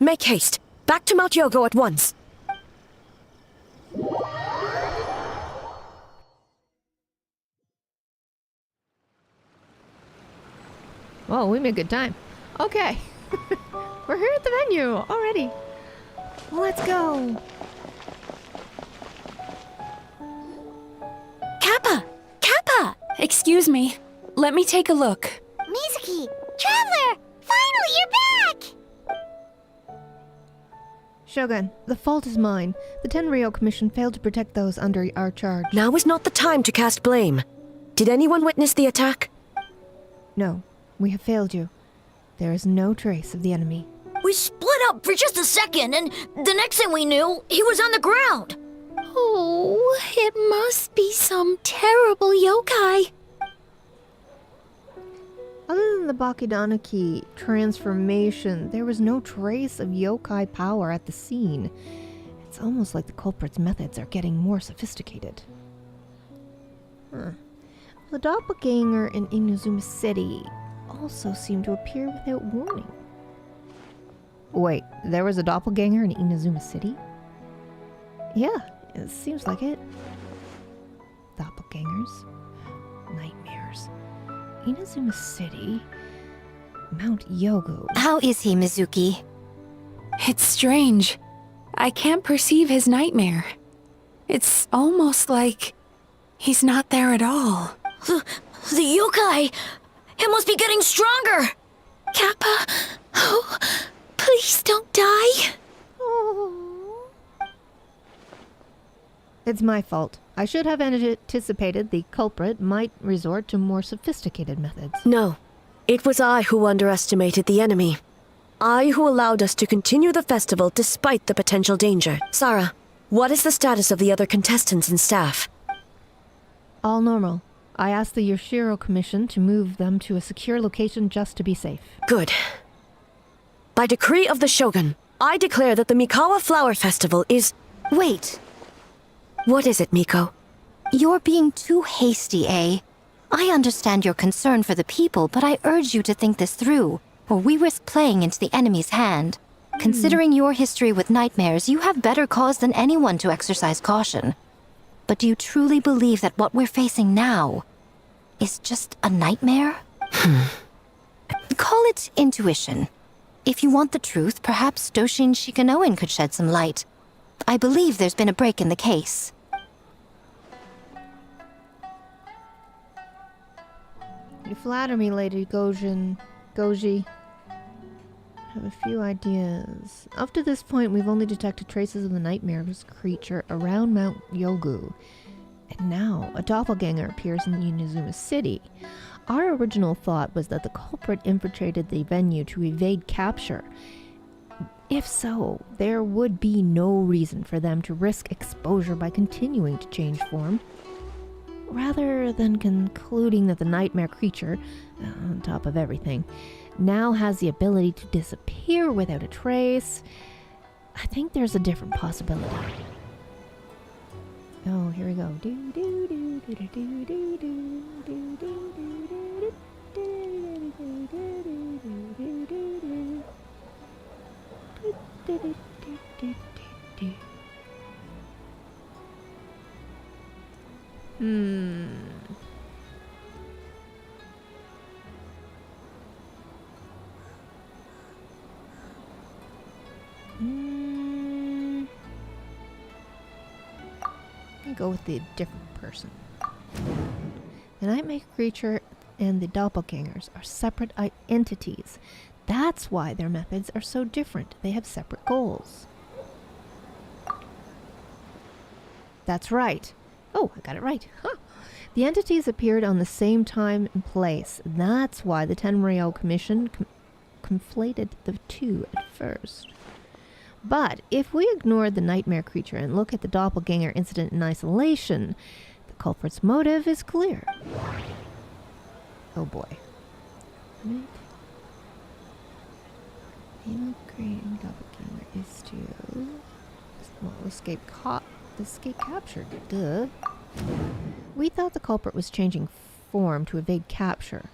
Make haste. Back to Mount Yogo at once. Whoa, we made good time. Okay. We're here at the venue already. Let's go. Kappa! Kappa! Excuse me. Let me take a look. Mizuki! Traveler! Finally, you're back! Shogun, the fault is mine. The Tenryou Commission failed to protect those under our charge. Now is not the time to cast blame. Did anyone witness the attack? No, we have failed you. There is no trace of the enemy. We split up for just a second, and the next thing we knew, he was on the ground. Oh, it must be some terrible yokai. Other than the Bakudanaki transformation, there was no trace of yokai power at the scene. It's almost like the culprit's methods are getting more sophisticated. The doppelganger in Inazuma City also seemed to appear without warning. Wait, there was a doppelganger in Inazuma City? Yeah, it seems like it. Doppelgangers. Nightmares. Inazuma City. Mount Yogo. How is he, Mizuki? It's strange. I can't perceive his nightmare. It's almost like he's not there at all. The yokai! It must be getting stronger! Kappa, oh, please don't die. Oh. It's my fault. I should have anticipated the culprit might resort to more sophisticated methods. No, it was I who underestimated the enemy. I who allowed us to continue the festival despite the potential danger. Sarah, what is the status of the other contestants and staff? All normal. I asked the Yoshiro Commission to move them to a secure location just to be safe. Good. By decree of the Shogun, I declare that the Mikawa Flower Festival is... Wait. What is it, Miko? You're being too hasty, eh? I understand your concern for the people, but I urge you to think this through, or we risk playing into the enemy's hand. Considering your history with nightmares, you have better cause than anyone to exercise caution. But do you truly believe that what we're facing now is just a nightmare? Call it intuition. If you want the truth, perhaps Doshin Shikanoen could shed some light. I believe there's been a break in the case. You flatter me, Lady Goji. I have a few ideas. Up to this point, we've only detected traces of the nightmare's creature around Mount Yogu. And now, a doppelganger appears in Inazuma City. Our original thought was that the culprit infiltrated the venue to evade capture. If so, there would be no reason for them to risk exposure by continuing to change form. Rather than concluding that the nightmare creature, on top of everything, now has the ability to disappear without a trace, I think there's a different possibility. Oh, here we go. Go with the different person. The nightmare creature and the doppelgangers are separate entities. That's why their methods are so different. They have separate goals. That's right. Oh, I got it right. Huh. The entities appeared on the same time and place. That's why the Tenryou Commission conflated the two at first. But if we ignore the nightmare creature and look at the doppelganger incident in isolation, the culprit's motive is clear. Oh boy. Right. The aim of creating doppelganger is to escape capture. Duh. We thought the culprit was changing form to evade capture.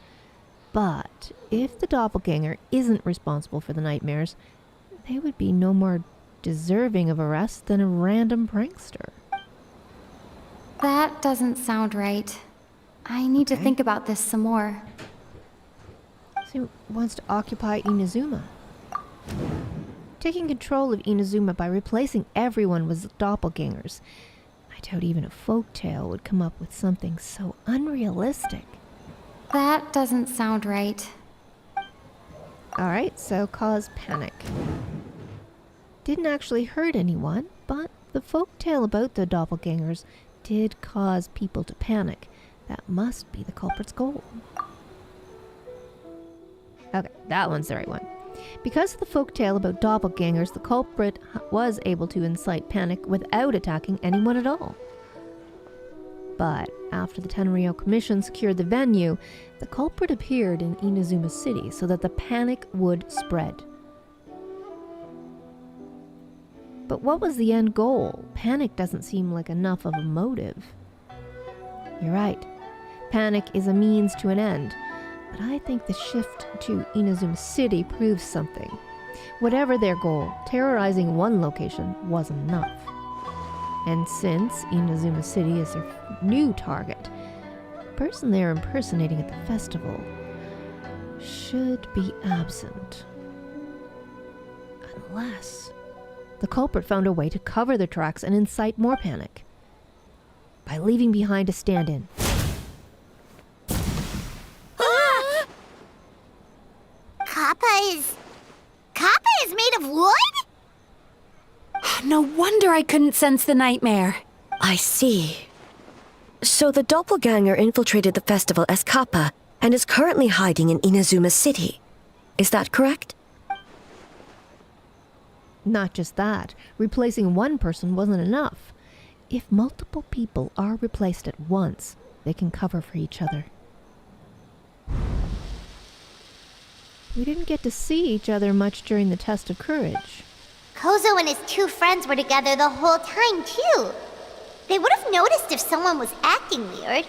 But if the doppelganger isn't responsible for the nightmares, they would be no more deserving of arrest than a random prankster. That doesn't sound right. I need to think about this some more. So he wants to occupy Inazuma. Taking control of Inazuma by replacing everyone with doppelgangers. I doubt even a folktale would come up with something so unrealistic. That doesn't sound right. Alright, so cause panic. Didn't actually hurt anyone, but the folktale about the doppelgangers did cause people to panic. That must be the culprit's goal. Okay, that one's the right one. Because of the folktale about doppelgangers, the culprit was able to incite panic without attacking anyone at all. But after the Tenryou Commission secured the venue, the culprit appeared in Inazuma City so that the panic would spread. But what was the end goal? Panic doesn't seem like enough of a motive. You're right. Panic is a means to an end. But I think the shift to Inazuma City proves something. Whatever their goal, terrorizing one location wasn't enough. And since Inazuma City is their new target, the person they're impersonating at the festival should be absent. Unless the culprit found a way to cover their tracks and incite more panic by leaving behind a stand-in. Kappa is made of wood? No wonder I couldn't sense the nightmare. I see. So the doppelganger infiltrated the festival as Kappa and is currently hiding in Inazuma City. Is that correct? Not just that, replacing one person wasn't enough. If multiple people are replaced at once, they can cover for each other. We didn't get to see each other much during the test of courage. Kozo and his two friends were together the whole time, too. They would have noticed if someone was acting weird.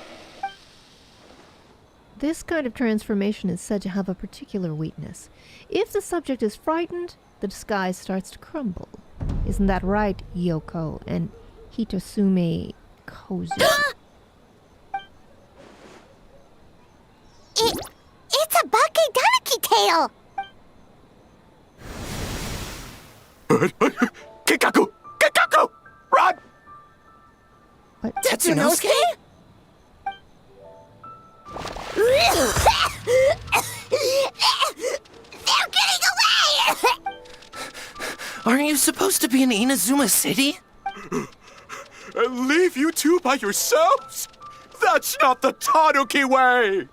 This kind of transformation is said to have a particular weakness. If the subject is frightened, the disguise starts to crumble. Isn't that right, Yoko and Hitosume Kozu? It's a Bakedaniki tail! Kikaku! Kikaku! Run! What? Tetsunosuke? They're getting away! Aren't you supposed to be in Inazuma City? And leave you two by yourselves? That's not the Tanuki way!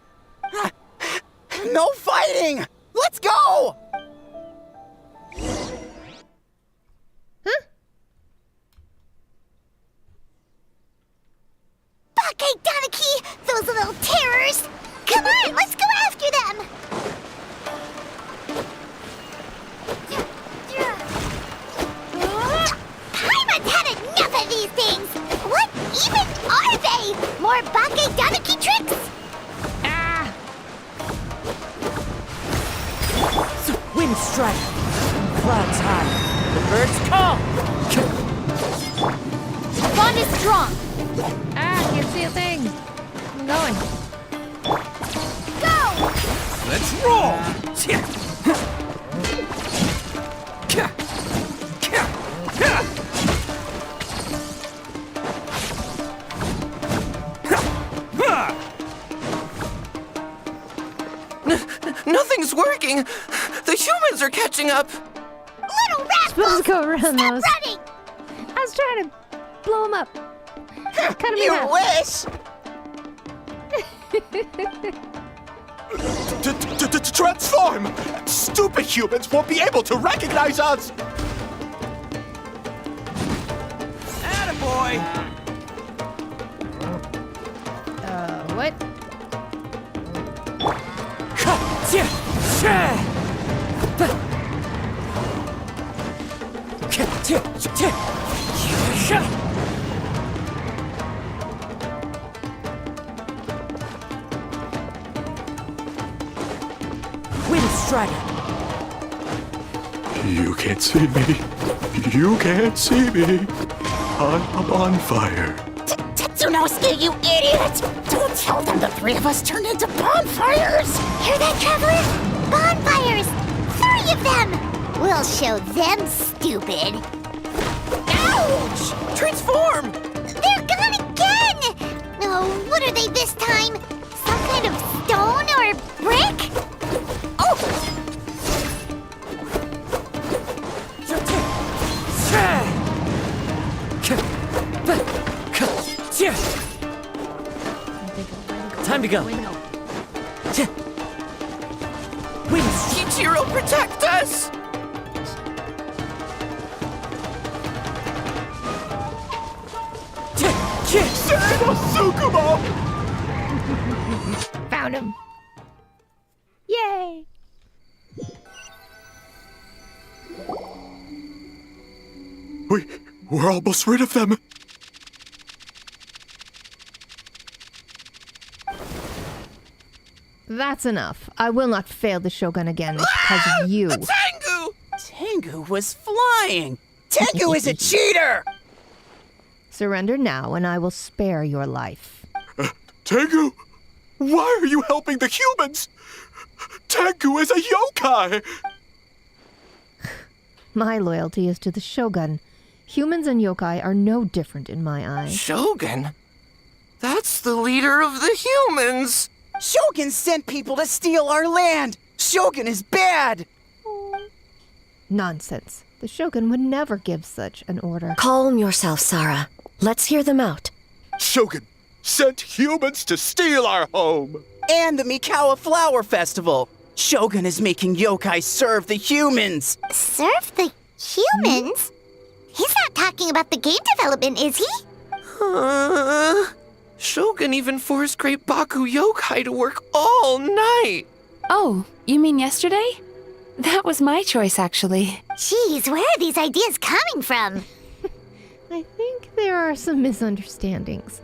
No fighting! Let's go! Bakedaniki! Those little terrors! Come on, let's go after them! Paimon's had enough of these things! What even are they? More Bakedaniki tricks? Wind strike! Clouds high! The birds call! Bond is strong! I can't see a thing. I'm going. Go! Let's roll! Nothing's working! The humans are catching up! Little rascals! Let's go around Stop those. running! I was trying to blow him up. Cut him in You half. wish! Transform! Stupid humans won't be able to recognize us! Attaboy! What? Wind strike! You can't see me. You can't see me. I'm on fire. Tetsunosuke, you idiot! Don't tell them the three of us turned into bonfires! Hear that, Traveler? Bonfires! 3 of them! We'll show them stupid. Ouch! Transform! They're gone again! Oh, what are they this time? Some kind of stone or brick? Oh! Time to go. Ichiro, protect us! Sukumo! Found him. Yay! We're almost rid of them. That's enough. I will not fail the Shogun again because of you. Tengu! Tengu was flying! Tengu is a cheater! Surrender now, and I will spare your life. Tengu? Why are you helping the humans? Tengu is a yokai! My loyalty is to the Shogun. Humans and yokai are no different in my eyes. Shogun? That's the leader of the humans! Shogun sent people to steal our land! Shogun is bad! Nonsense. The Shogun would never give such an order. Calm yourself, Sarah. Let's hear them out. Shogun sent humans to steal our home! And the Mikawa Flower Festival! Shogun is making yokai serve the humans! Serve the humans? He's not talking about the game development, is he? Shogun even forced Great Baku Yokai to work all night! Oh, you mean yesterday? That was my choice, actually. Jeez, where are these ideas coming from? I think there are some misunderstandings.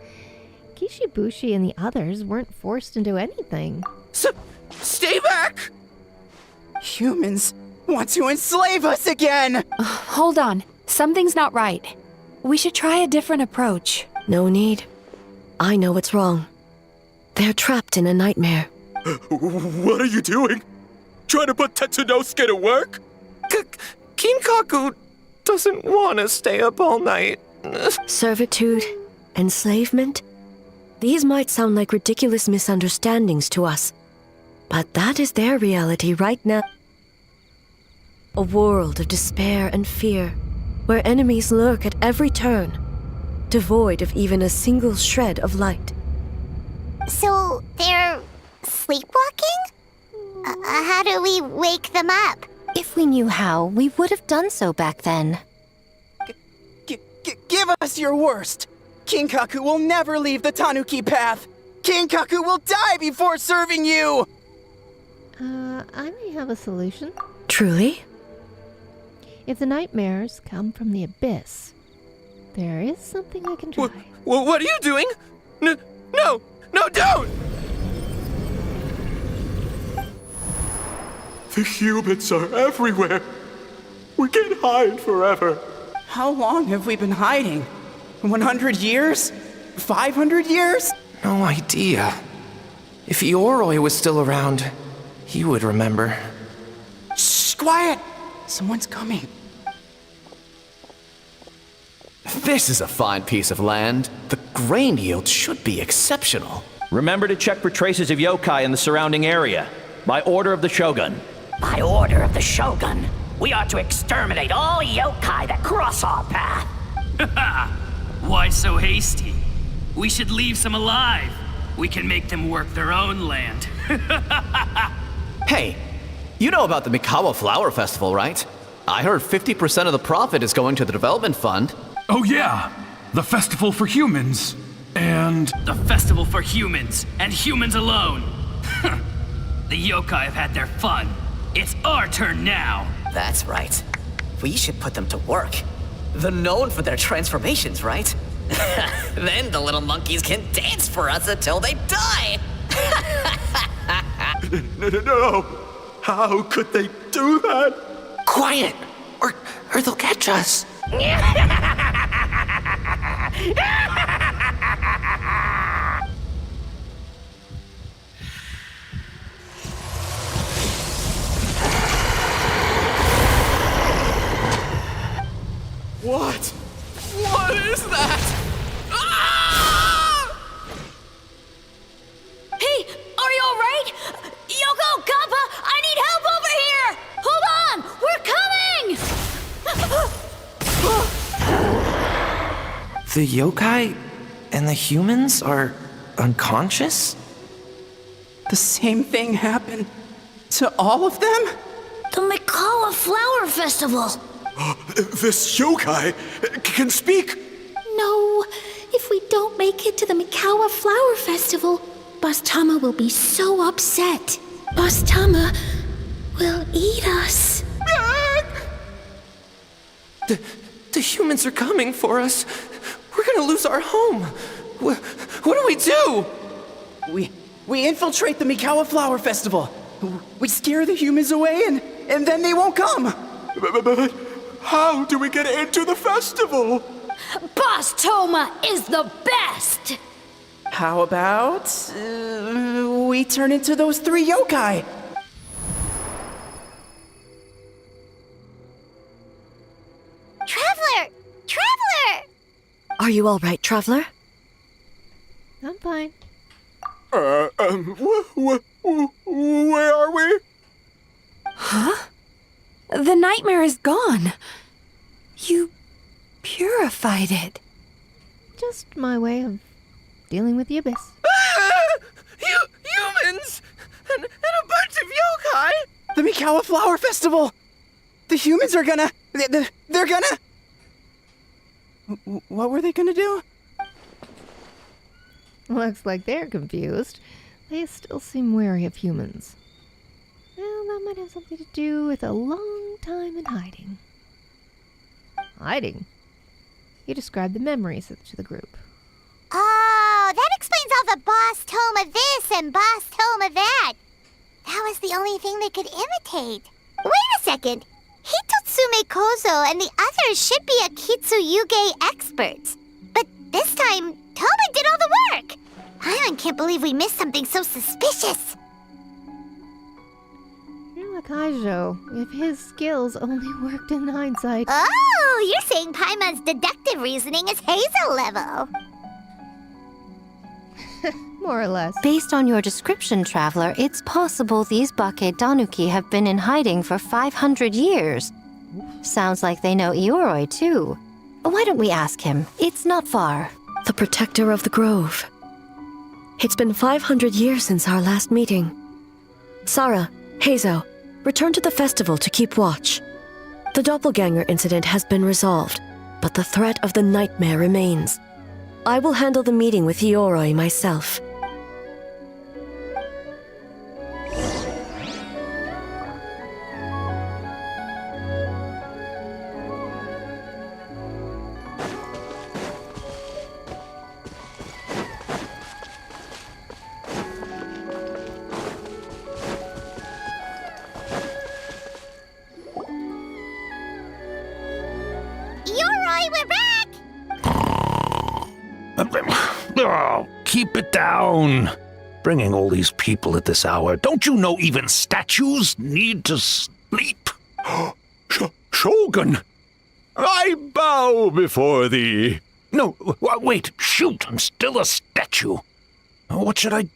Kishibushi and the others weren't forced into anything. Stay back! Humans want to enslave us again! Hold on. Something's not right. We should try a different approach. No need. I know what's wrong. They're trapped in a nightmare. What are you doing? Trying to put Tetsunosuke to work? Kinkaku doesn't want to stay up all night. Servitude, enslavement. These might sound like ridiculous misunderstandings to us, but that is their reality right now. A world of despair and fear, where enemies lurk at every turn, devoid of even a single shred of light. So, they're sleepwalking? How do we wake them up? If we knew how, we would have done so back then. Give us your worst! Kinkaku will never leave the Tanuki path! Kinkaku will die before serving you! I may have a solution. Truly? If the nightmares come from the abyss, there is something I can try. What are you doing? No, don't! The humans are everywhere. We can't hide forever. How long have we been hiding? 100 years? 500 years? No idea. If Ioroi was still around, he would remember. Shh, quiet! Someone's coming. This is a fine piece of land. The grain yield should be exceptional. Remember to check for traces of yokai in the surrounding area. By order of the Shogun. By order of the Shogun, we are to exterminate all yokai that cross our path. Why so hasty? We should leave some alive. We can make them work their own land. Hey, you know about the Mikawa Flower Festival, right? I heard 50% of the profit is going to the development fund. Oh yeah, the festival for humans. And... The festival for humans, and humans alone. The yokai have had their fun. It's our turn now. That's right. We should put them to work. They're known for their transformations, right? Then the little monkeys can dance for us until they die. No. How could they do that? Quiet, or they'll catch us. What? What is that? Ah! Hey, are you alright? Yoko, Kappa, I need help over here! Hold on! We're coming! The yokai and the humans are unconscious? The same thing happened to all of them? The Mikawa Flower Festival! This yokai can speak! No, if we don't make it to the Mikawa Flower Festival, Boss Tama will be so upset. Boss Tama will eat us. The humans are coming for us. We're gonna lose our home. What do we do? We infiltrate the Mikawa Flower Festival. We scare the humans away and then they won't come. But how do we get into the festival? Boss Toma is the best! How about we turn into those 3 yokai? Traveler! Traveler! Are you all right, Traveler? I'm fine. Where are we? Huh? The nightmare is gone. You purified it. Just my way of dealing with the abyss. Humans! And a bunch of yokai! The Mikawa Flower Festival! The humans are gonna... They're gonna... What were they gonna do? Looks like they're confused. They still seem wary of humans. Well, that might have something to do with a long time in hiding. Hiding? You described the memories to the group. Oh, that explains all the Boss Toma this and Boss Toma that. That was the only thing they could imitate. Wait a second. Hitotsume Kozo and the others should be Akitsuyuge experts. But this time, Toma did all the work. Paimon can't believe we missed something so suspicious. You're like Kaijo, if his skills only worked in hindsight. Oh, you're saying Paimon's deductive reasoning is Hazel level. More or less. Based on your description, Traveler, it's possible these Bake Danuki have been in hiding for 500 years. Sounds like they know Ioroi, too. Why don't we ask him? It's not far. The protector of the grove. It's been 500 years since our last meeting. Sarah, Heizo, return to the festival to keep watch. The doppelganger incident has been resolved, but the threat of the nightmare remains. I will handle the meeting with Ioroi myself. Ioroi, we're back! Oh, keep it down. Bringing all these people at this hour. Don't you know even statues need to sleep? Shogun! I bow before thee. No, wait, shoot, I'm still a statue. What should I...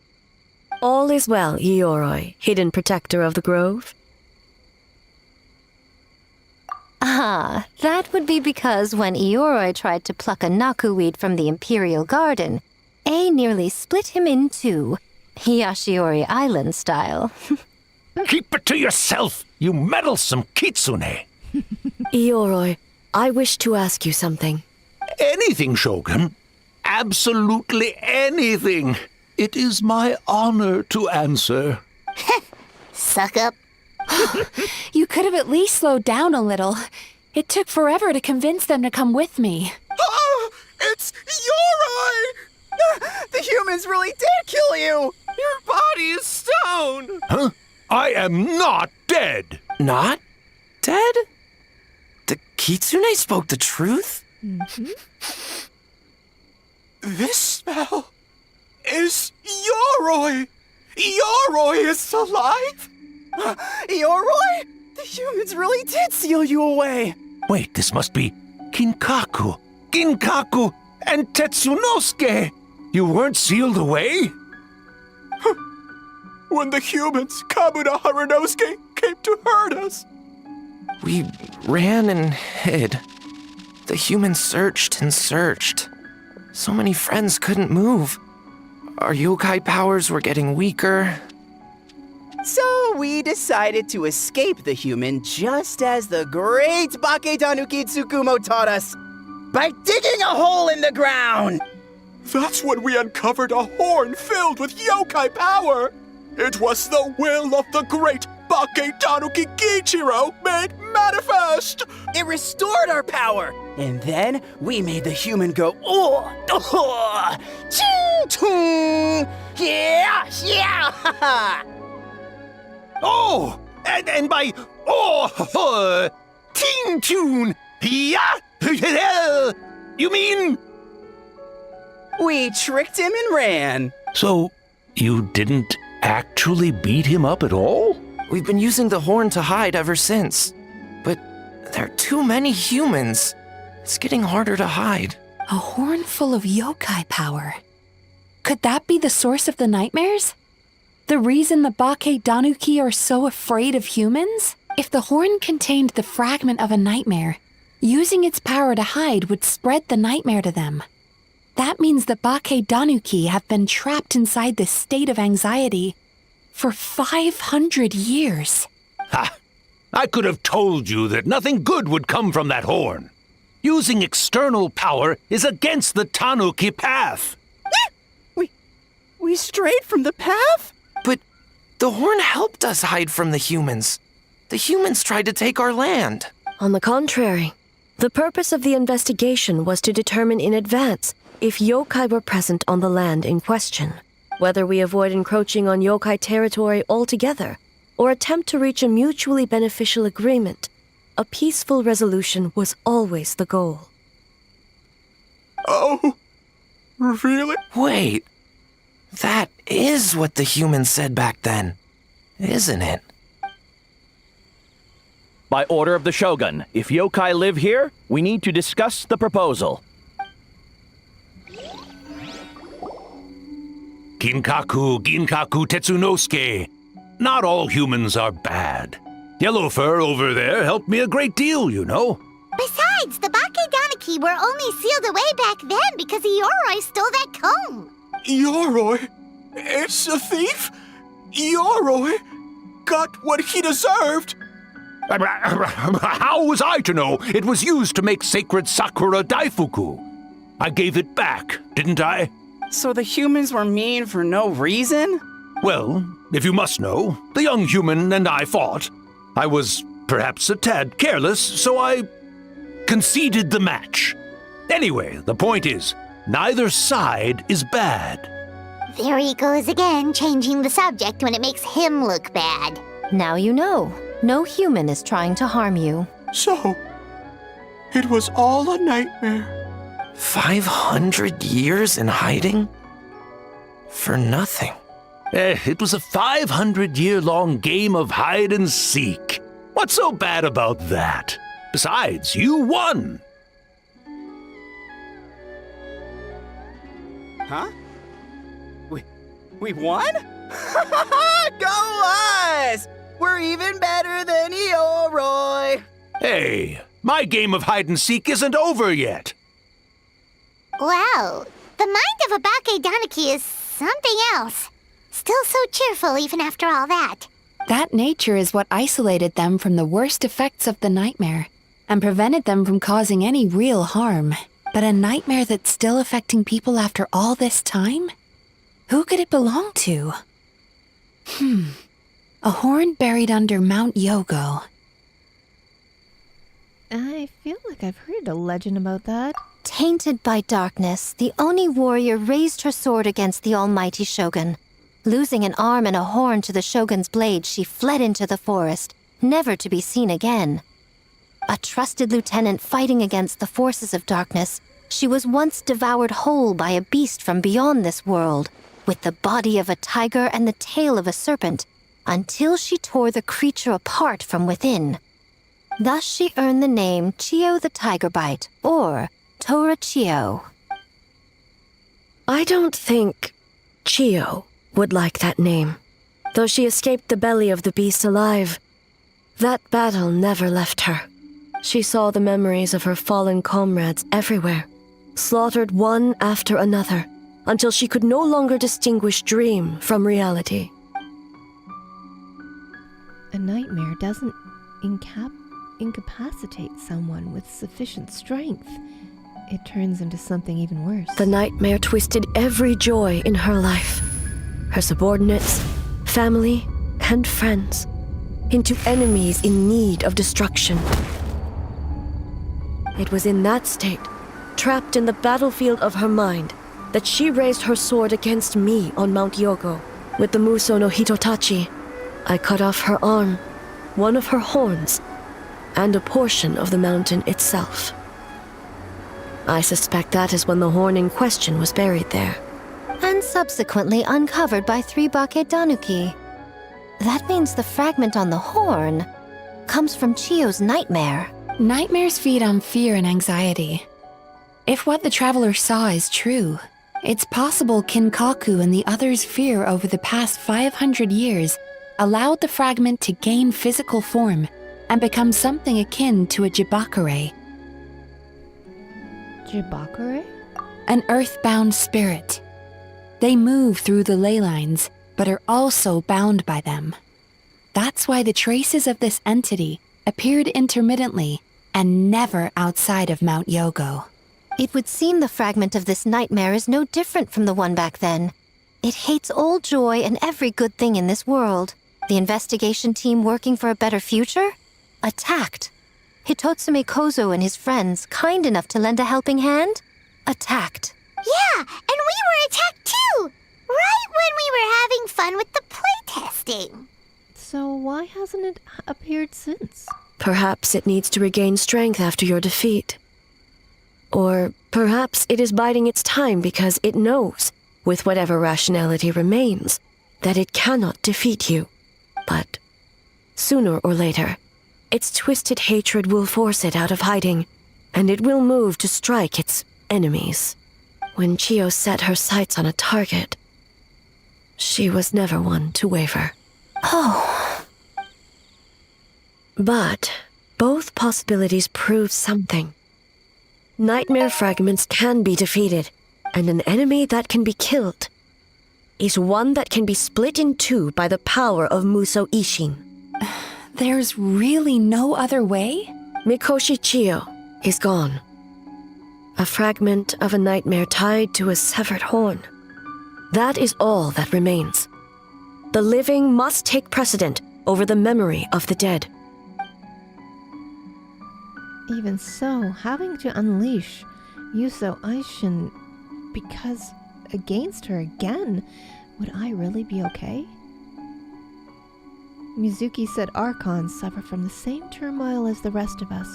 All is well, Ioroi, hidden protector of the grove. Ah, that would be because when Ioroi tried to pluck a nakuweed from the Imperial Garden, A nearly split him in two, Yashiori Island style. Keep it to yourself, you meddlesome kitsune. Ioroi, I wish to ask you something. Anything, Shogun. Absolutely anything. It is my honor to answer. Suck up. You could have at least slowed down a little. It took forever to convince them to come with me. Oh, it's Ioroi! The humans really did kill you! Your body is stone! Huh? I am not dead! Not dead? The kitsune spoke the truth? Mm-hmm. This smell is Ioroi! Ioroi is alive! Ioroi? The humans really did seal you away! Wait, this must be Kinkaku, Ginkaku, and Tetsunosuke! You weren't sealed away? When the humans, Kamuna Harunosuke, came to hurt us. We ran and hid. The humans searched and searched. So many friends couldn't move. Our yokai powers were getting weaker. So we decided to escape the human just as the great Bake Tanuki Tsukumo taught us, by digging a hole in the ground! That's when we uncovered a horn filled with yokai power! It was the will of the great Bake Tanuki Gichiro made manifest! It restored our power! And then we made the human go, ching, chung, yeah. Oh, and by ting tune, yeah. You mean? We tricked him and ran. So, you didn't actually beat him up at all? We've been using the horn to hide ever since. But there are too many humans. It's getting harder to hide. A horn full of yokai power. Could that be the source of the nightmares? The reason the Bake Danuki are so afraid of humans? If the horn contained the fragment of a nightmare, using its power to hide would spread the nightmare to them. That means the Bake Danuki have been trapped inside this state of anxiety for 500 years. Ha! I could have told you that nothing good would come from that horn. Using external power is against the Tanuki path. We strayed from the path? But the horn helped us hide from the humans. The humans tried to take our land. On the contrary, the purpose of the investigation was to determine in advance if yokai were present on the land in question, whether we avoid encroaching on yokai territory altogether, or attempt to reach a mutually beneficial agreement. A peaceful resolution was always the goal. Oh, really? Wait, that is what the humans said back then, isn't it? By order of the Shogun, if yokai live here, we need to discuss the proposal. Ginkaku Tetsunosuke. Not all humans are bad. Yellowfur over there helped me a great deal, you know. Besides, the Bake Danuki were only sealed away back then because Yoroi stole that comb. Yoroi? It's a thief? Yoroi got what he deserved. How was I to know it was used to make sacred Sakura Daifuku? I gave it back, didn't I? So the humans were mean for no reason? Well, if you must know, the young human and I fought. I was perhaps a tad careless, so I conceded the match. Anyway, the point is, neither side is bad. There he goes again, changing the subject when it makes him look bad. Now you know. No human is trying to harm you. So, it was all a nightmare. 500 years in hiding? For nothing. It was a 500-year-long game of hide and seek. What's so bad about that? Besides, you won. Huh? We won? Go us! We're even better than Yoroi! Hey, my game of hide and seek isn't over yet. Wow, the mind of a Bake Danuki is something else. Still so cheerful even after all that. That nature is what isolated them from the worst effects of the nightmare and prevented them from causing any real harm. But a nightmare that's still affecting people after all this time? Who could it belong to? A horn buried under Mount Yogo. I feel like I've heard a legend about that. Tainted by darkness, the Oni warrior raised her sword against the almighty shogun. Losing an arm and a horn to the shogun's blade, she fled into the forest, never to be seen again. A trusted lieutenant fighting against the forces of darkness, she was once devoured whole by a beast from beyond this world, with the body of a tiger and the tail of a serpent, until she tore the creature apart from within. Thus she earned the name Chio the Tigerbite, or Tora Chio. I don't think Chio would like that name. Though she escaped the belly of the beast alive, that battle never left her. She saw the memories of her fallen comrades everywhere, slaughtered one after another, until she could no longer distinguish dream from reality. A nightmare doesn't incapacitate someone with sufficient strength. It turns into something even worse. The nightmare twisted every joy in her life, her subordinates, family, and friends, into enemies in need of destruction. It was in that state, trapped in the battlefield of her mind, that she raised her sword against me on Mount Yogo. With the Muso no Hitotachi, I cut off her arm, one of her horns, and a portion of the mountain itself. I suspect that is when the horn in question was buried there. And subsequently uncovered by 3 Bakedanuki. That means the fragment on the horn comes from Chiyo's nightmare. Nightmares feed on fear and anxiety. If what the traveler saw is true, it's possible Kinkaku and the others' fear over the past 500 years allowed the fragment to gain physical form and become something akin to a jibakure. Jibakure? An earthbound spirit. They move through the ley lines, but are also bound by them. That's why the traces of this entity appeared intermittently and never outside of Mount Yogo. It would seem the fragment of this nightmare is no different from the one back then. It hates all joy and every good thing in this world. The investigation team working for a better future? Attacked. Hitotsume Kozo and his friends, kind enough to lend a helping hand? Attacked. Yeah, and we were attacked too! Right when we were having fun with the playtesting. So why hasn't it appeared since? Perhaps it needs to regain strength after your defeat. Or perhaps it is biding its time because it knows, with whatever rationality remains, that it cannot defeat you. But sooner or later, its twisted hatred will force it out of hiding, and it will move to strike its enemies. When Chiyo set her sights on a target, she was never one to waver. Oh. But both possibilities prove something. Nightmare fragments can be defeated, and an enemy that can be killed is one that can be split in two by the power of Muso Ishin. There's really no other way? Mikoshi Chiyo is gone. A fragment of a nightmare tied to a severed horn. That is all that remains. The living must take precedent over the memory of the dead. Even so, having to unleash Muso Aishin because against her again, would I really be okay? Mizuki said Archons suffer from the same turmoil as the rest of us.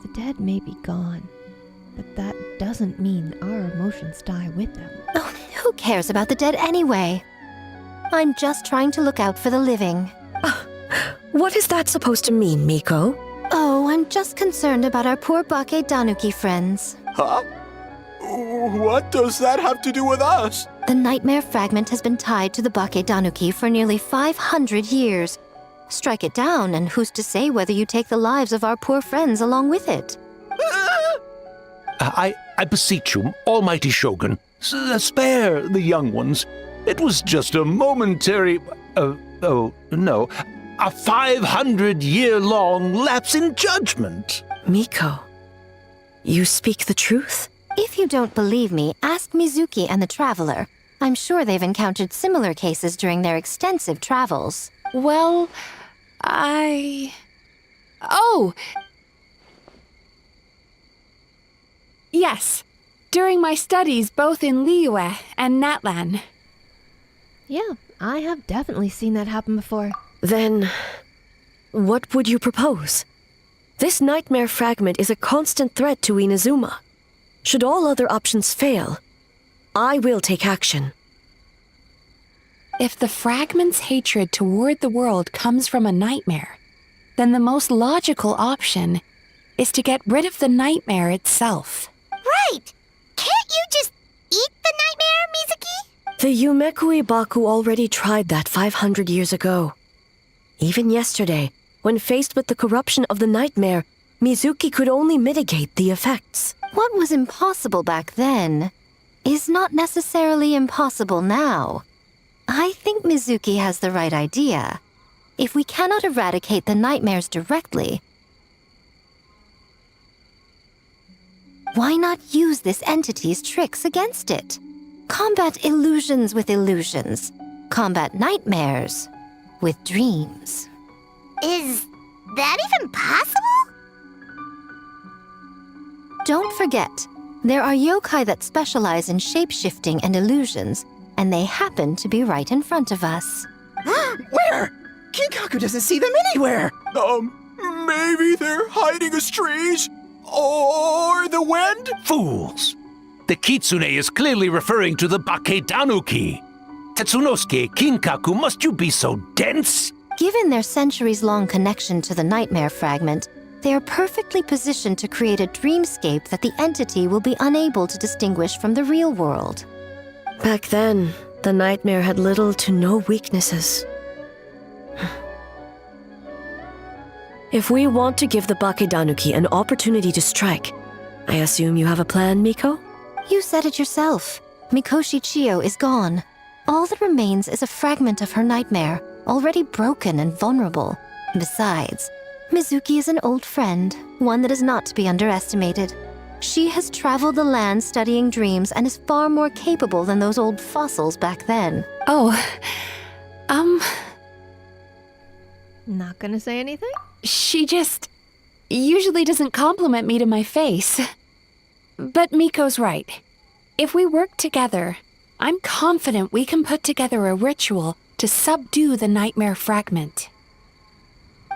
The dead may be gone, but that doesn't mean our emotions die with them. Oh, who cares about the dead anyway? I'm just trying to look out for the living. What is that supposed to mean, Miko? Oh, I'm just concerned about our poor Bakedanuki friends. Huh? What does that have to do with us? The nightmare fragment has been tied to the Bakedanuki for nearly 500 years. Strike it down, and who's to say whether you take the lives of our poor friends along with it? I beseech you, almighty Shogun, spare the young ones. It was just a momentary... a 500-year-long lapse in judgment. Miko, you speak the truth? If you don't believe me, ask Mizuki and the Traveler. I'm sure they've encountered similar cases during their extensive travels. Well, Oh! Yes, during my studies both in Liyue and Natlan. Yeah, I have definitely seen that happen before. Then, what would you propose? This nightmare fragment is a constant threat to Inazuma. Should all other options fail, I will take action. If the fragment's hatred toward the world comes from a nightmare, then the most logical option is to get rid of the nightmare itself. Right! Can't you just eat the nightmare, Mizuki? The Yumekui Baku already tried that 500 years ago. Even yesterday, when faced with the corruption of the nightmare, Mizuki could only mitigate the effects. What was impossible back then is not necessarily impossible now. I think Mizuki has the right idea. If we cannot eradicate the nightmares directly, why not use this entity's tricks against it? Combat illusions with illusions. Combat nightmares with dreams. Is that even possible? Don't forget, there are yokai that specialize in shape-shifting and illusions, and they happen to be right in front of us. Where? Kinkaku doesn't see them anywhere! Maybe they're hiding us trees? Or the wind? Fools! The kitsune is clearly referring to the Baketanuki. Tetsunosuke, Kinkaku, must you be so dense? Given their centuries-long connection to the nightmare fragment, they are perfectly positioned to create a dreamscape that the entity will be unable to distinguish from the real world. Back then, the nightmare had little to no weaknesses. If we want to give the Bakedanuki an opportunity to strike, I assume you have a plan, Miko? You said it yourself. Mikoshi Chiyo is gone. All that remains is a fragment of her nightmare, already broken and vulnerable. Besides, Mizuki is an old friend, one that is not to be underestimated. She has traveled the land studying dreams and is far more capable than those old fossils back then. Not gonna say anything? She just usually doesn't compliment me to my face. But Miko's right. If we work together, I'm confident we can put together a ritual to subdue the nightmare fragment.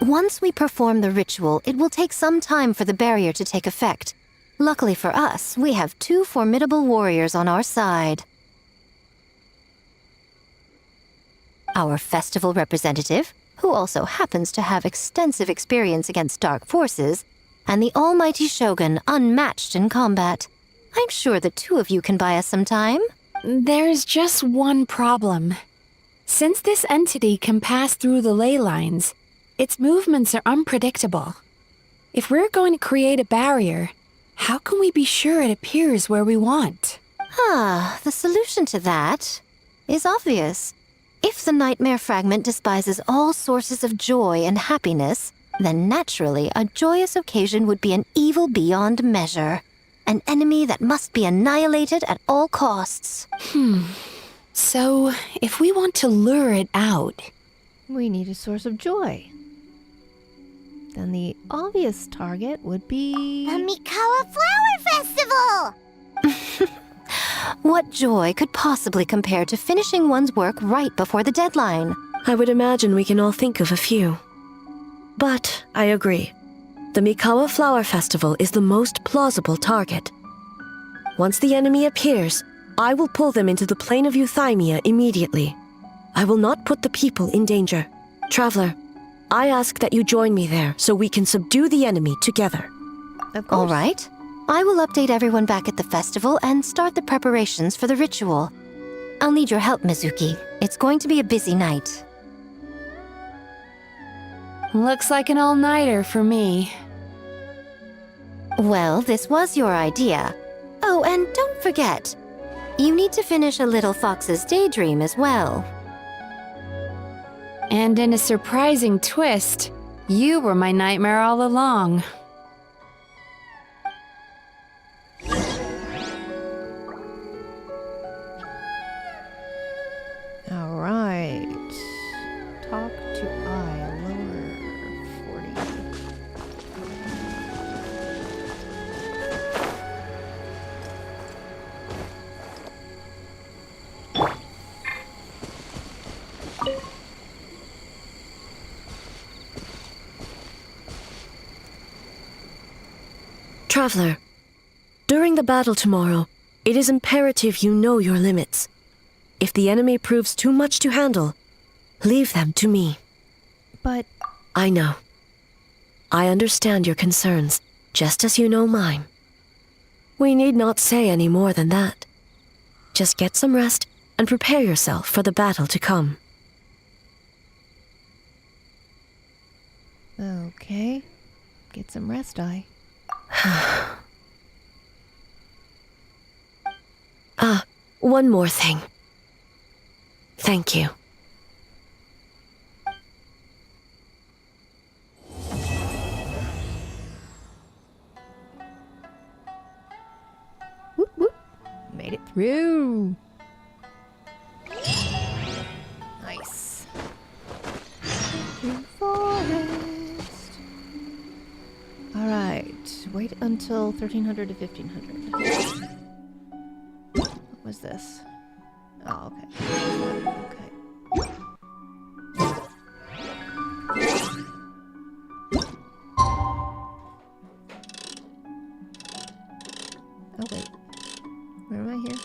Once we perform the ritual, it will take some time for the barrier to take effect. Luckily for us, we have 2 formidable warriors on our side. Our festival representative, who also happens to have extensive experience against dark forces, and the almighty Shogun, unmatched in combat. I'm sure the 2 of you can buy us some time. There's just one problem. Since this entity can pass through the ley lines, its movements are unpredictable. If we're going to create a barrier, how can we be sure it appears where we want? The solution to that is obvious. If the nightmare fragment despises all sources of joy and happiness, then naturally a joyous occasion would be an evil beyond measure. An enemy that must be annihilated at all costs. So, if we want to lure it out... We need a source of joy. Then the obvious target would be... The Mikawa Flower Festival! What joy could possibly compare to finishing one's work right before the deadline? I would imagine we can all think of a few. But I agree. The Mikawa Flower Festival is the most plausible target. Once the enemy appears, I will pull them into the plane of Euthymia immediately. I will not put the people in danger. Traveler, I ask that you join me there so we can subdue the enemy together. Of course. All right. I will update everyone back at the festival and start the preparations for the ritual. I'll need your help, Mizuki. It's going to be a busy night. Looks like an all-nighter for me. Well, this was your idea. Oh, and don't forget, you need to finish a Little Fox's Daydream as well. And in a surprising twist, you were my nightmare all along. All right. Talk to I, lower 40. Traveler, during the battle tomorrow, it is imperative you know your limits. If the enemy proves too much to handle, leave them to me. But... I know. I understand your concerns, just as you know mine. We need not say any more than that. Just get some rest and prepare yourself for the battle to come. Okay. Get some rest, I. One more thing. Thank you. Whoop, whoop. Made it through. Nice. Forest. All right. wait until 1300 to 1500. What was this? Oh, okay. Okay. Oh, wait. Where am I here?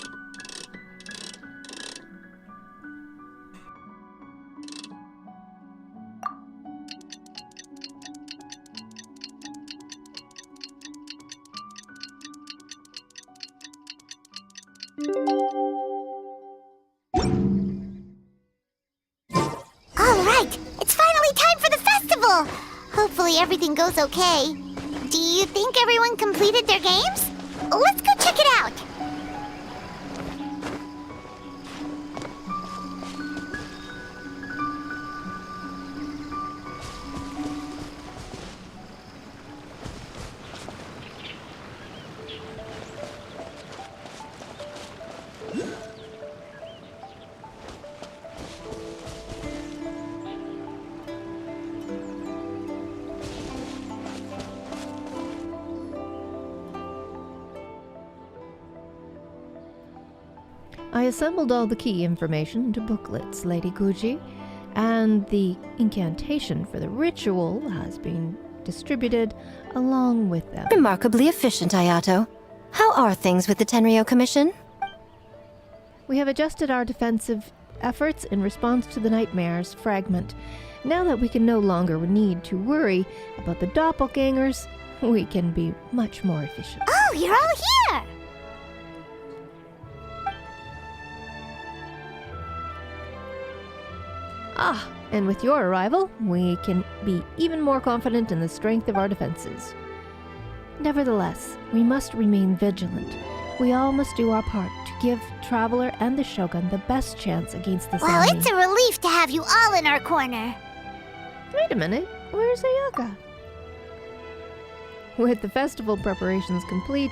Alright, it's finally time for the festival! Hopefully everything goes okay. Do you think everyone completed their games? Let's go check it out! I assembled all the key information into booklets, Lady Guji, and the incantation for the ritual has been distributed along with them. Remarkably efficient, Ayato. How are things with the Tenryo Commission? We have adjusted our defensive efforts in response to the Nightmare's fragment. Now that we can no longer need to worry about the doppelgangers, we can be much more efficient. Oh, you're all here! Ah, and with your arrival, we can be even more confident in the strength of our defenses. Nevertheless, we must remain vigilant. We all must do our part to give Traveler and the Shogun the best chance against this Well, enemy. it's a relief to have you all in our corner. Wait a minute, where's Ayaka? With the festival preparations complete,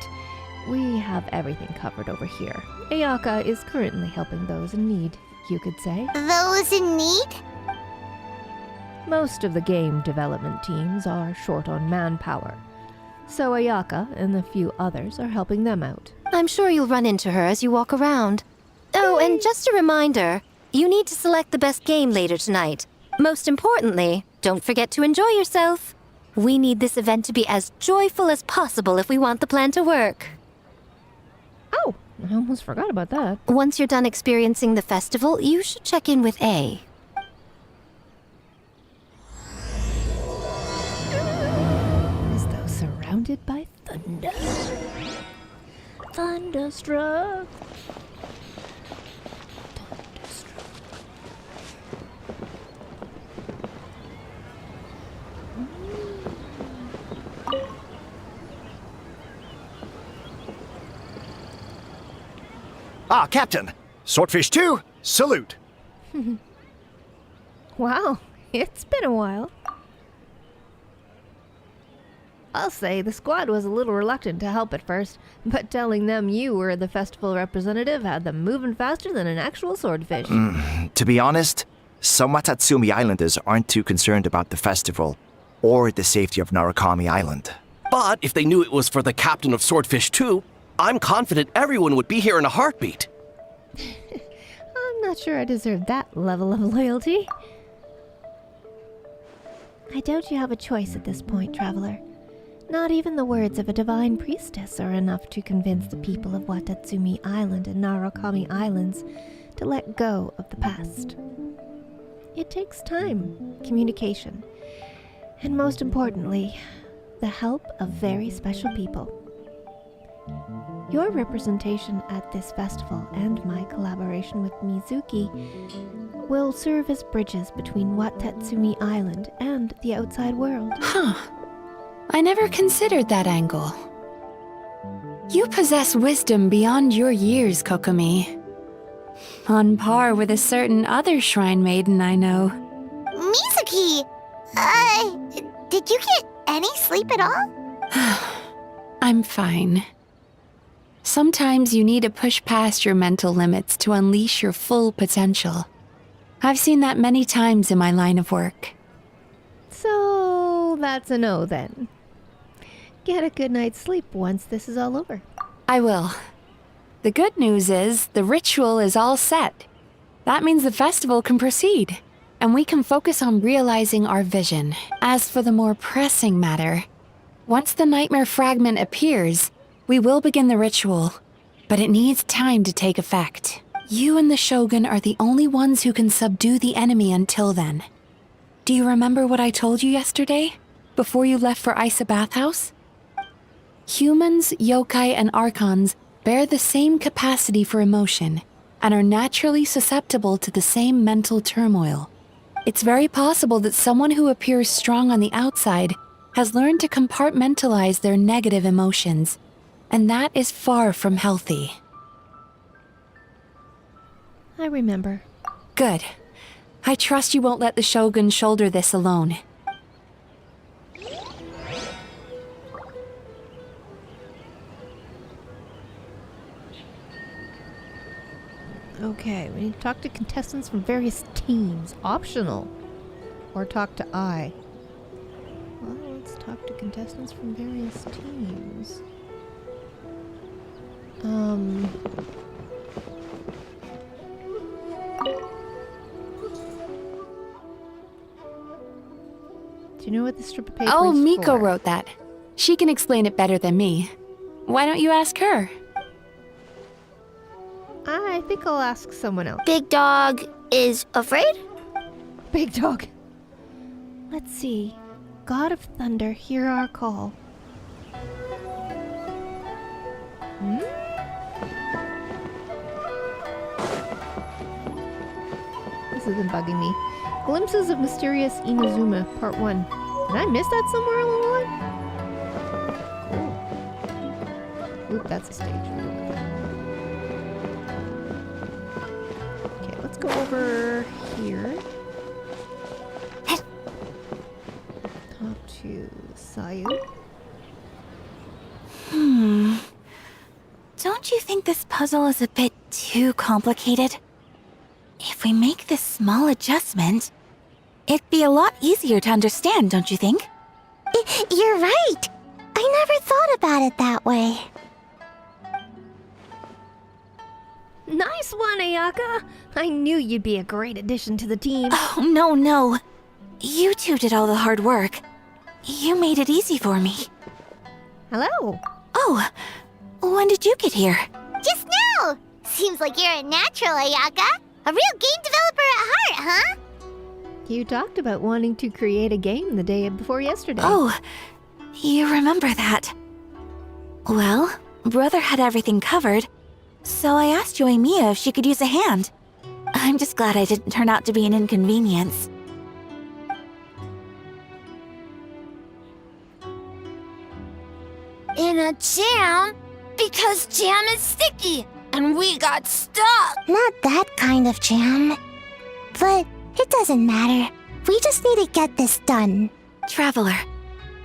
we have everything covered over here. Ayaka is currently helping those in need, you could say. Those in need? Most of the game development teams are short on manpower, so Ayaka and a few others are helping them out. I'm sure you'll run into her as you walk around. Oh, and just a reminder, you need to select the best game later tonight. Most importantly, don't forget to enjoy yourself. We need this event to be as joyful as possible if we want the plan to work. Oh, I almost forgot about that. Once you're done experiencing the festival, you should check in with A. As though surrounded by thunder. Thunderstruck. Ah, Captain! Swordfish 2, salute! Wow, it's been a while. I'll say the squad was a little reluctant to help at first, but telling them you were the festival representative had them moving faster than an actual swordfish. To be honest, some Watatsumi Islanders aren't too concerned about the festival or the safety of Narukami Island. But if they knew it was for the captain of Swordfish 2, I'm confident everyone would be here in a heartbeat. I'm not sure I deserve that level of loyalty. I doubt you have a choice at this point, Traveler. Not even the words of a divine priestess are enough to convince the people of Watatsumi Island and Narukami Islands to let go of the past. It takes time, communication, and most importantly, the help of very special people. Your representation at this festival and my collaboration with Mizuki will serve as bridges between Watatsumi Island and the outside world. Huh. I never considered that angle. You possess wisdom beyond your years, Kokomi. On par with a certain other shrine maiden I know. Mizuki! Did you get any sleep at all? I'm fine. Sometimes you need to push past your mental limits to unleash your full potential. I've seen that many times in my line of work. So that's a no then. Get a good night's sleep once this is all over. I will. The good news is the ritual is all set. That means the festival can proceed, and we can focus on realizing our vision. As for the more pressing matter, once the nightmare fragment appears, we will begin the ritual, but it needs time to take effect. You and the Shogun are the only ones who can subdue the enemy until then. Do you remember what I told you yesterday, before you left for Isa Bathhouse? Humans, yokai, and archons bear the same capacity for emotion and are naturally susceptible to the same mental turmoil. It's very possible that someone who appears strong on the outside has learned to compartmentalize their negative emotions, and that is far from healthy. I remember. Good. I trust you won't let the Shogun shoulder this alone. Okay, we need to talk to contestants from various teams. Optional. Or talk to I. Well, let's talk to contestants from various teams. Do you know what the strip of paper Oh, is Miko for? wrote that. She can explain it better than me. Why don't you ask her? I think I'll ask someone else. Big Dog is afraid? Big Dog. Let's see. God of Thunder, hear our call. Hmm? This isn't bugging me. Glimpses of Mysterious Inazuma, Part 1. Did I miss that somewhere along the line? Cool. Oop, that's a stage. We don't want that. Okay, let's go over here. Talk to Sayu. Don't you think this puzzle is a bit too complicated? If we make this small adjustment, it'd be a lot easier to understand, don't you think? You're right. I never thought about it that way. Nice one, Ayaka! I knew you'd be a great addition to the team. Oh, no. You two did all the hard work. You made it easy for me. Hello. Oh, when did you get here? Just now! Seems like you're a natural, Ayaka. A real game developer at heart, huh? You talked about wanting to create a game the day before yesterday. Oh, you remember that. Well, Brother had everything covered, so I asked Yoimiya if she could use a hand. I'm just glad I didn't turn out to be an inconvenience. In a jam? Because jam is sticky, and we got stuck. Not that kind of jam. But it doesn't matter. We just need to get this done. Traveler,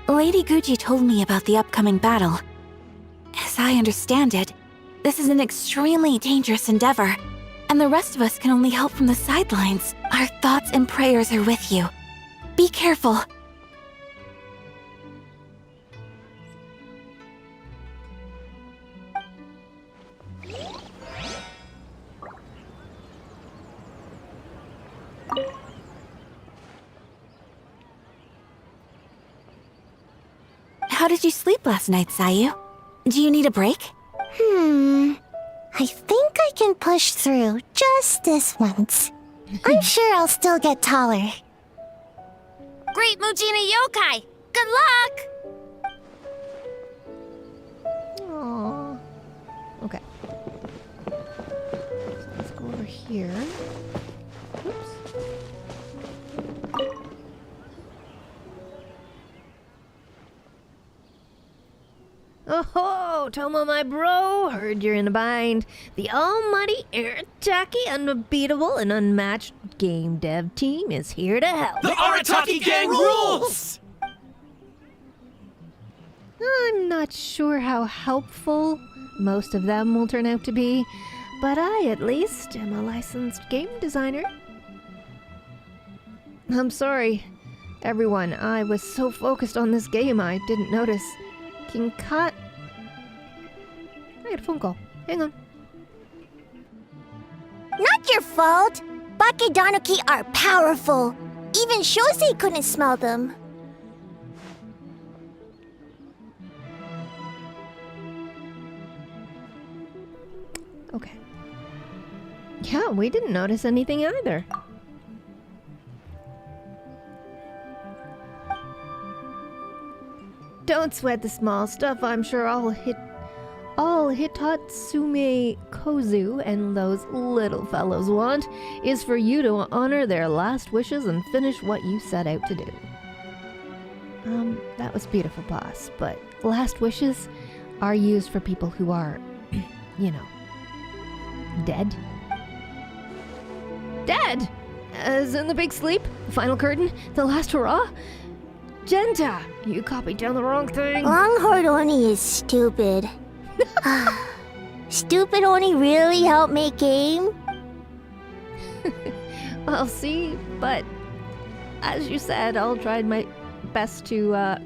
Lady Guji told me about the upcoming battle. As I understand it, this is an extremely dangerous endeavor, and the rest of us can only help from the sidelines. Our thoughts and prayers are with you. Be careful. How did you sleep last night, Sayu? Do you need a break? I think I can push through just this once. I'm sure I'll still get taller. Great Mujina Yokai! Good luck! Aww. Okay. So let's go over here. Oops. Oh, Tomo, my bro, heard you're in a bind. The almighty, Arataki, unbeatable, and unmatched game dev team is here to help. The Arataki gang rules! I'm not sure how helpful most of them will turn out to be, but I, at least, am a licensed game designer. I'm sorry, everyone. I was so focused on this game I didn't notice. I got a phone call. Hang on. Not your fault. Bakedonuki are powerful. Even Shosei couldn't smell them. Okay. Yeah, we didn't notice anything either. Don't sweat the small stuff. I'm sure all Hitatsume Kozu and those little fellows want is for you to honor their last wishes and finish what you set out to do. That was beautiful, boss, but last wishes are used for people who are, you know, dead. Dead! As in the big sleep, the final curtain, the last hurrah? Genta, you copied down the wrong thing. Longhorn Oni is stupid. Stupid Oni really helped make game? I'll see, but as you said, I'll try my best to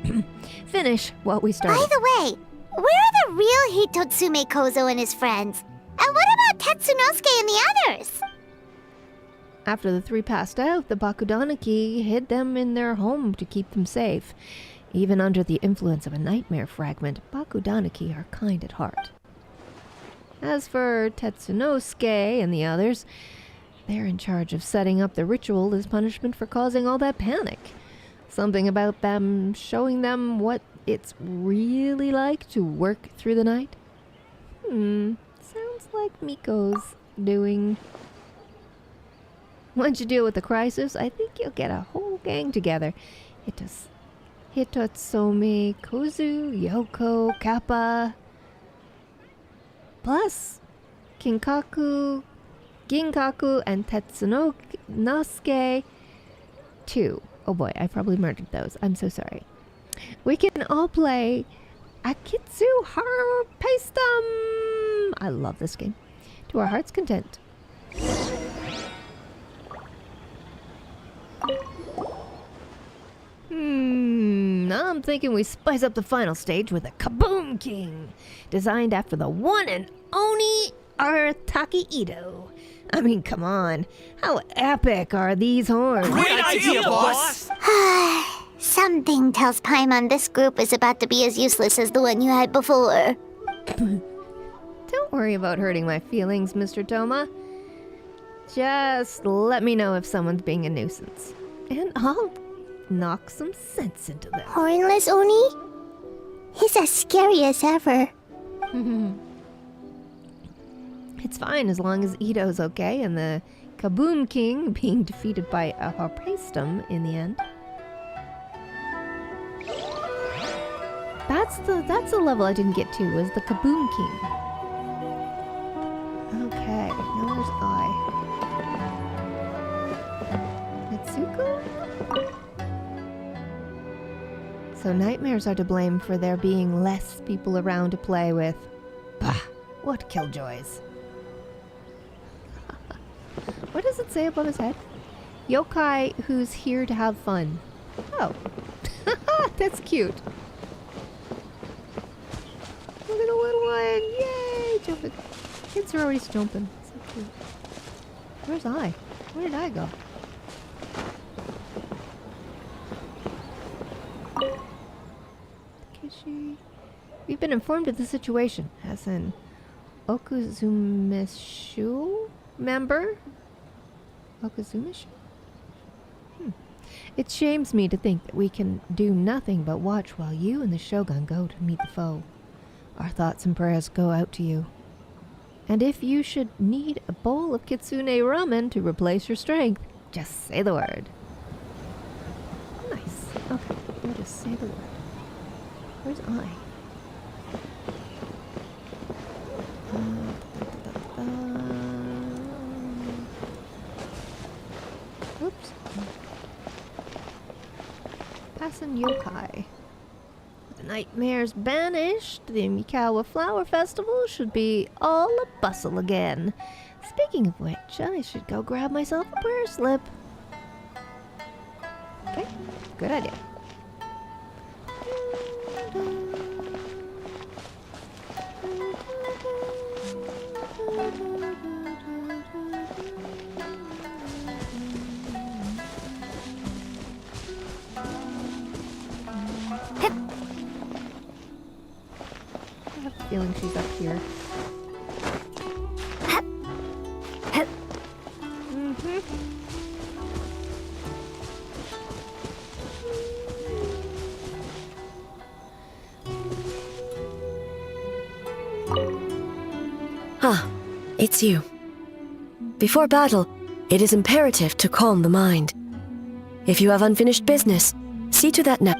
finish what we started. By the way, where are the real Hitotsume Kozo and his friends? And what about Tetsunosuke and the others? After the three passed out, the Bakudanaki hid them in their home to keep them safe. Even under the influence of a nightmare fragment, Bakudanaki are kind at heart. As for Tetsunosuke and the others, they're in charge of setting up the ritual as punishment for causing all that panic. Something about them showing them what it's really like to work through the night? Sounds like Miko's doing. Once you deal with the crisis, I think you'll get a whole gang together. Hitotsume, Kozu, Yoko, Kappa. Plus, Ginkaku, and Tetsunosuke, too. Oh boy, I probably murdered those. I'm so sorry. We can all play Akitsu Harpaistum. I love this game. To our heart's content. I'm thinking we spice up the final stage with a Kaboom King, designed after the one and only Arataki Ito. I mean, come on. How epic are these horns? Great idea, boss! Something tells Paimon this group is about to be as useless as the one you had before. Don't worry about hurting my feelings, Mr. Toma. Just let me know if someone's being a nuisance, and I'll knock some sense into them. Hornless Oni? He's as scary as ever. It's fine as long as Ito's okay and the Kaboom King being defeated by a Harpaistum in the end. That's the level I didn't get to, was the Kaboom King. Okay, now where's Natsuko? So nightmares are to blame for there being less people around to play with. Bah, what killjoys. What does it say above his head? Yokai who's here to have fun. Oh, that's cute. Look at the little one! Yay! Jumping. Kids are always jumping. So cute. Where's I? Where did I go? Kishi. We've been informed of the situation, as an Okuzumishu member? Okuzumishu? It shames me to think that we can do nothing but watch while you and the Shogun go to meet the foe. Our thoughts and prayers go out to you. And if you should need a bowl of Kitsune ramen to replace your strength, just say the word. Nice. Okay, we'll just say the word. Where's I? Oops. Passing yokai. With the nightmares banished, the Mikawa Flower Festival should be all a bustle again. Speaking of which, I should go grab myself a prayer slip. Okay, good idea. feeling she's up here. Ah, it's you. Before battle, it is imperative to calm the mind. If you have unfinished business, see to that now.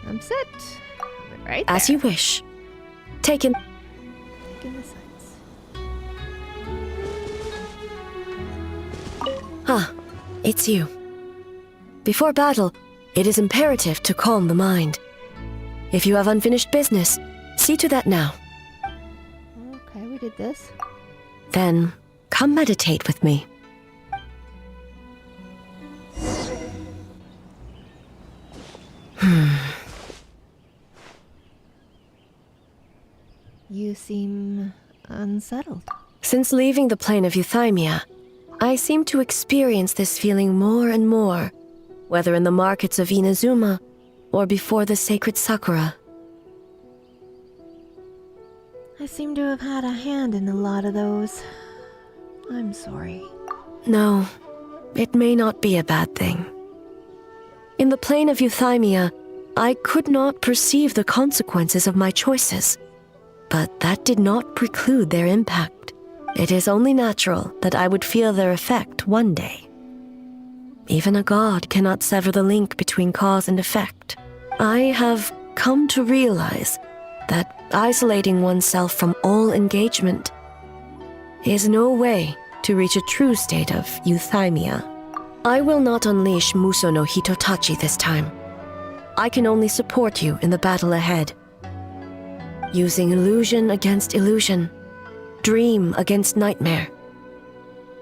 I'm set. Right there. As you wish. Taken. Taking the sights. Ah, it's you. Before battle, it is imperative to calm the mind. If you have unfinished business, see to that now. Okay, we did this. Then, come meditate with me. You seem unsettled. Since leaving the plane of Euthymia, I seem to experience this feeling more and more, whether in the markets of Inazuma or before the sacred Sakura. I seem to have had a hand in a lot of those. I'm sorry. No, it may not be a bad thing. In the plane of Euthymia, I could not perceive the consequences of my choices, but that did not preclude their impact. It is only natural that I would feel their effect one day. Even a god cannot sever the link between cause and effect. I have come to realize that isolating oneself from all engagement is no way to reach a true state of euthymia. I will not unleash Muso no Hitotachi this time. I can only support you in the battle ahead. Using illusion against illusion, dream against nightmare.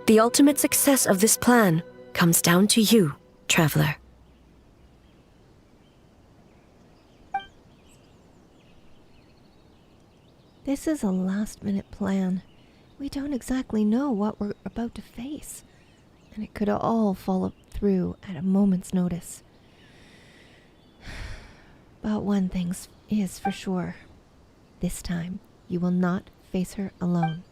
The ultimate success of this plan comes down to you, traveler. This is a last-minute plan. We don't exactly know what we're about to face, and it could all fall through at a moment's notice. But one thing is for sure. This time, you will not face her alone.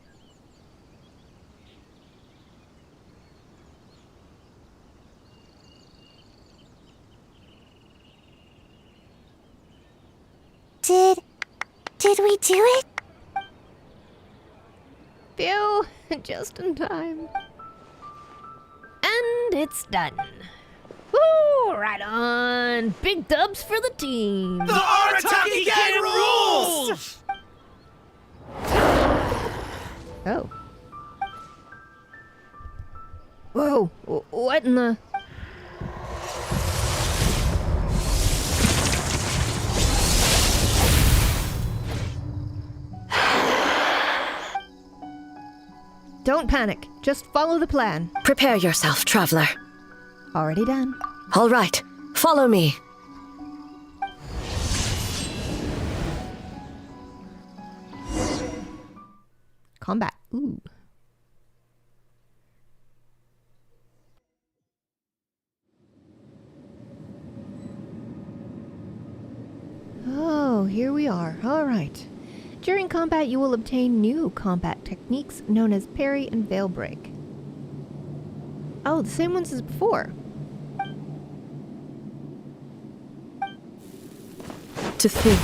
Did we do it? Phew, just in time. And it's done. Woo, right on. Big dubs for the team. The Arataki Gang rules! Oh. Whoa, what in the... Don't panic. Just follow the plan. Prepare yourself, traveler. Already done. All right, follow me. Combat. Ooh. Oh, here we are. All right. During combat, you will obtain new combat techniques known as parry and veil break. Oh, the same ones as before. To think,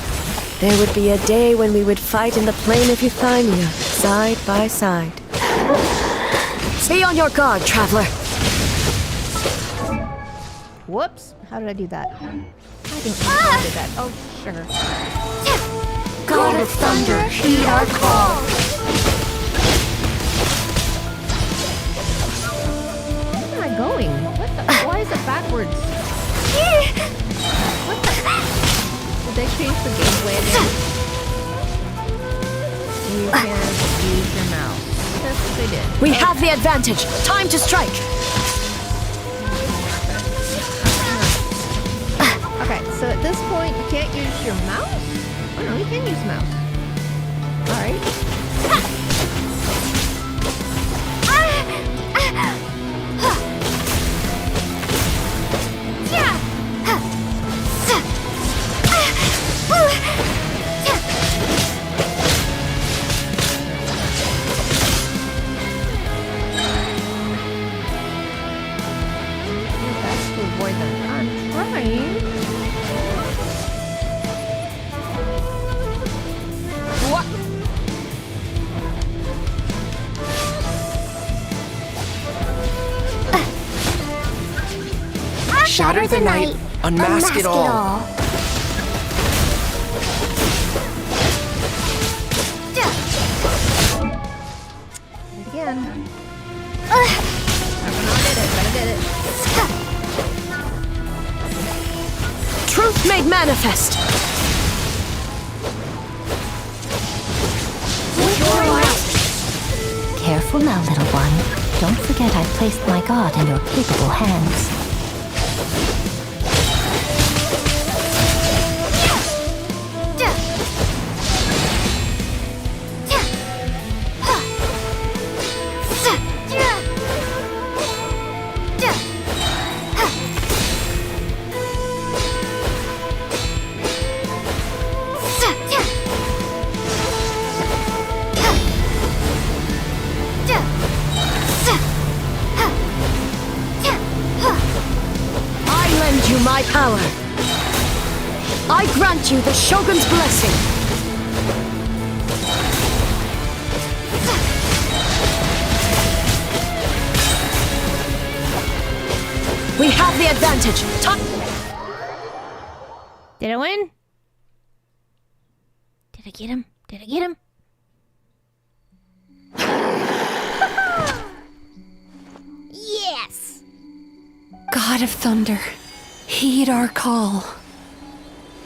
there would be a day when we would fight in the plain of Euthymia, side by side. Be on your guard, traveler. Whoops. How did I do that? I don't know how I did that. Oh, sugar. God of Thunder, heed our call! Where am I going? What the? Why is it backwards? What the? Did they change the gameplay again? You can use your mouse. That's what they did. We have the advantage. Time to strike. Okay, so at this point, you can't use your mouse? Oh no, you can use mouse. Alright. Shatter the night, unmask it all. Again. I did it. Truth made manifest. Careful now, little one. Don't forget I've placed my god in your capable hands. My power. I grant you the Shogun's blessing. We have the advantage. Did I win? Did I get him? Did I get him? Yes! God of Thunder, heed our call.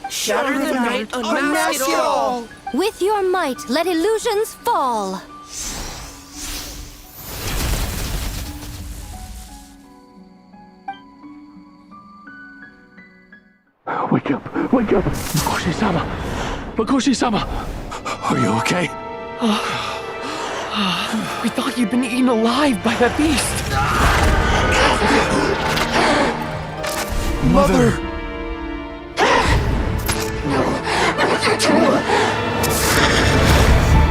Shatter the night, unmask it all! With your might, let illusions fall! Wake up! Wake up! Makoshi-sama! Makoshi-sama! Are you okay? We thought you'd been eaten alive by that beast! Mother!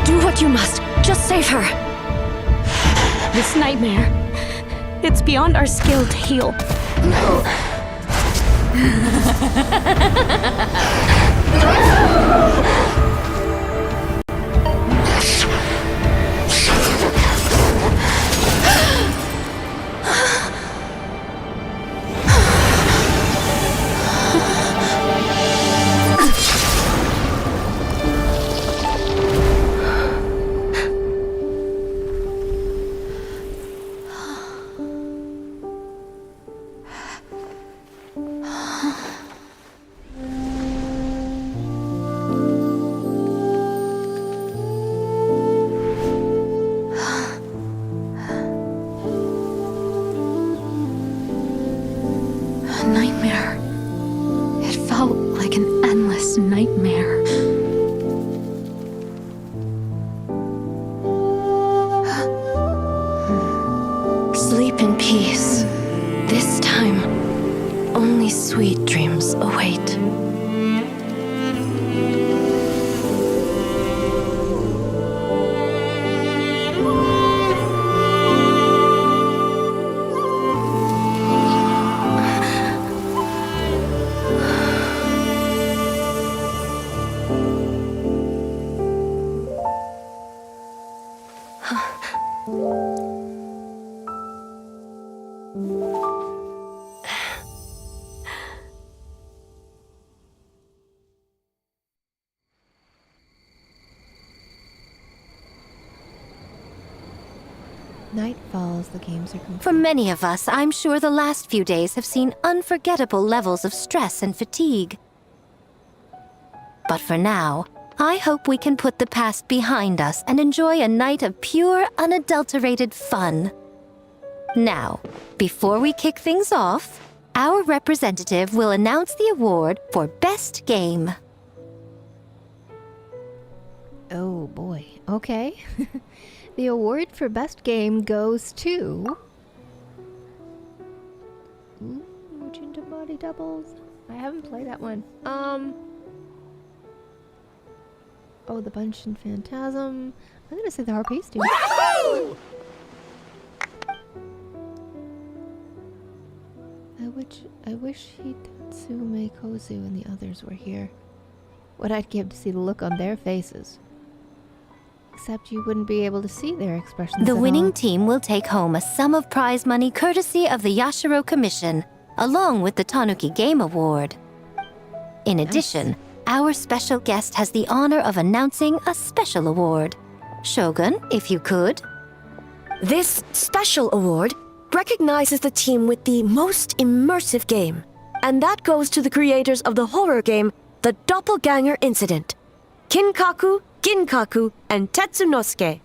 Do what you must. Just save her. This nightmare, it's beyond our skill to heal. Nightmare. It felt like an endless nightmare. Sleep in peace. This time, only sweet dreams await. Night falls, the games are complete. For many of us, I'm sure the last few days have seen unforgettable levels of stress and fatigue. But for now, I hope we can put the past behind us and enjoy a night of pure, unadulterated fun. Now, before we kick things off, our representative will announce the award for Best Game. Oh boy, okay. The award for best game goes to... Ooh, Jinta Body Doubles. I haven't played that one. Oh, the Genshin Phantasm. I'm gonna say the Harpies too. I wish Hitatsume Kozu and the others were here. What I'd give to see the look on their faces. Except you wouldn't be able to see their expressions The at winning all. team will take home a sum of prize money courtesy of the Yashiro Commission, along with the Tanuki Game Award. In addition, our special guest has the honor of announcing a special award. Shogun, if you could. This special award recognizes the team with the most immersive game, and that goes to the creators of the horror game, The Doppelganger Incident. Kinkaku, Ginkaku, and Tetsunosuke.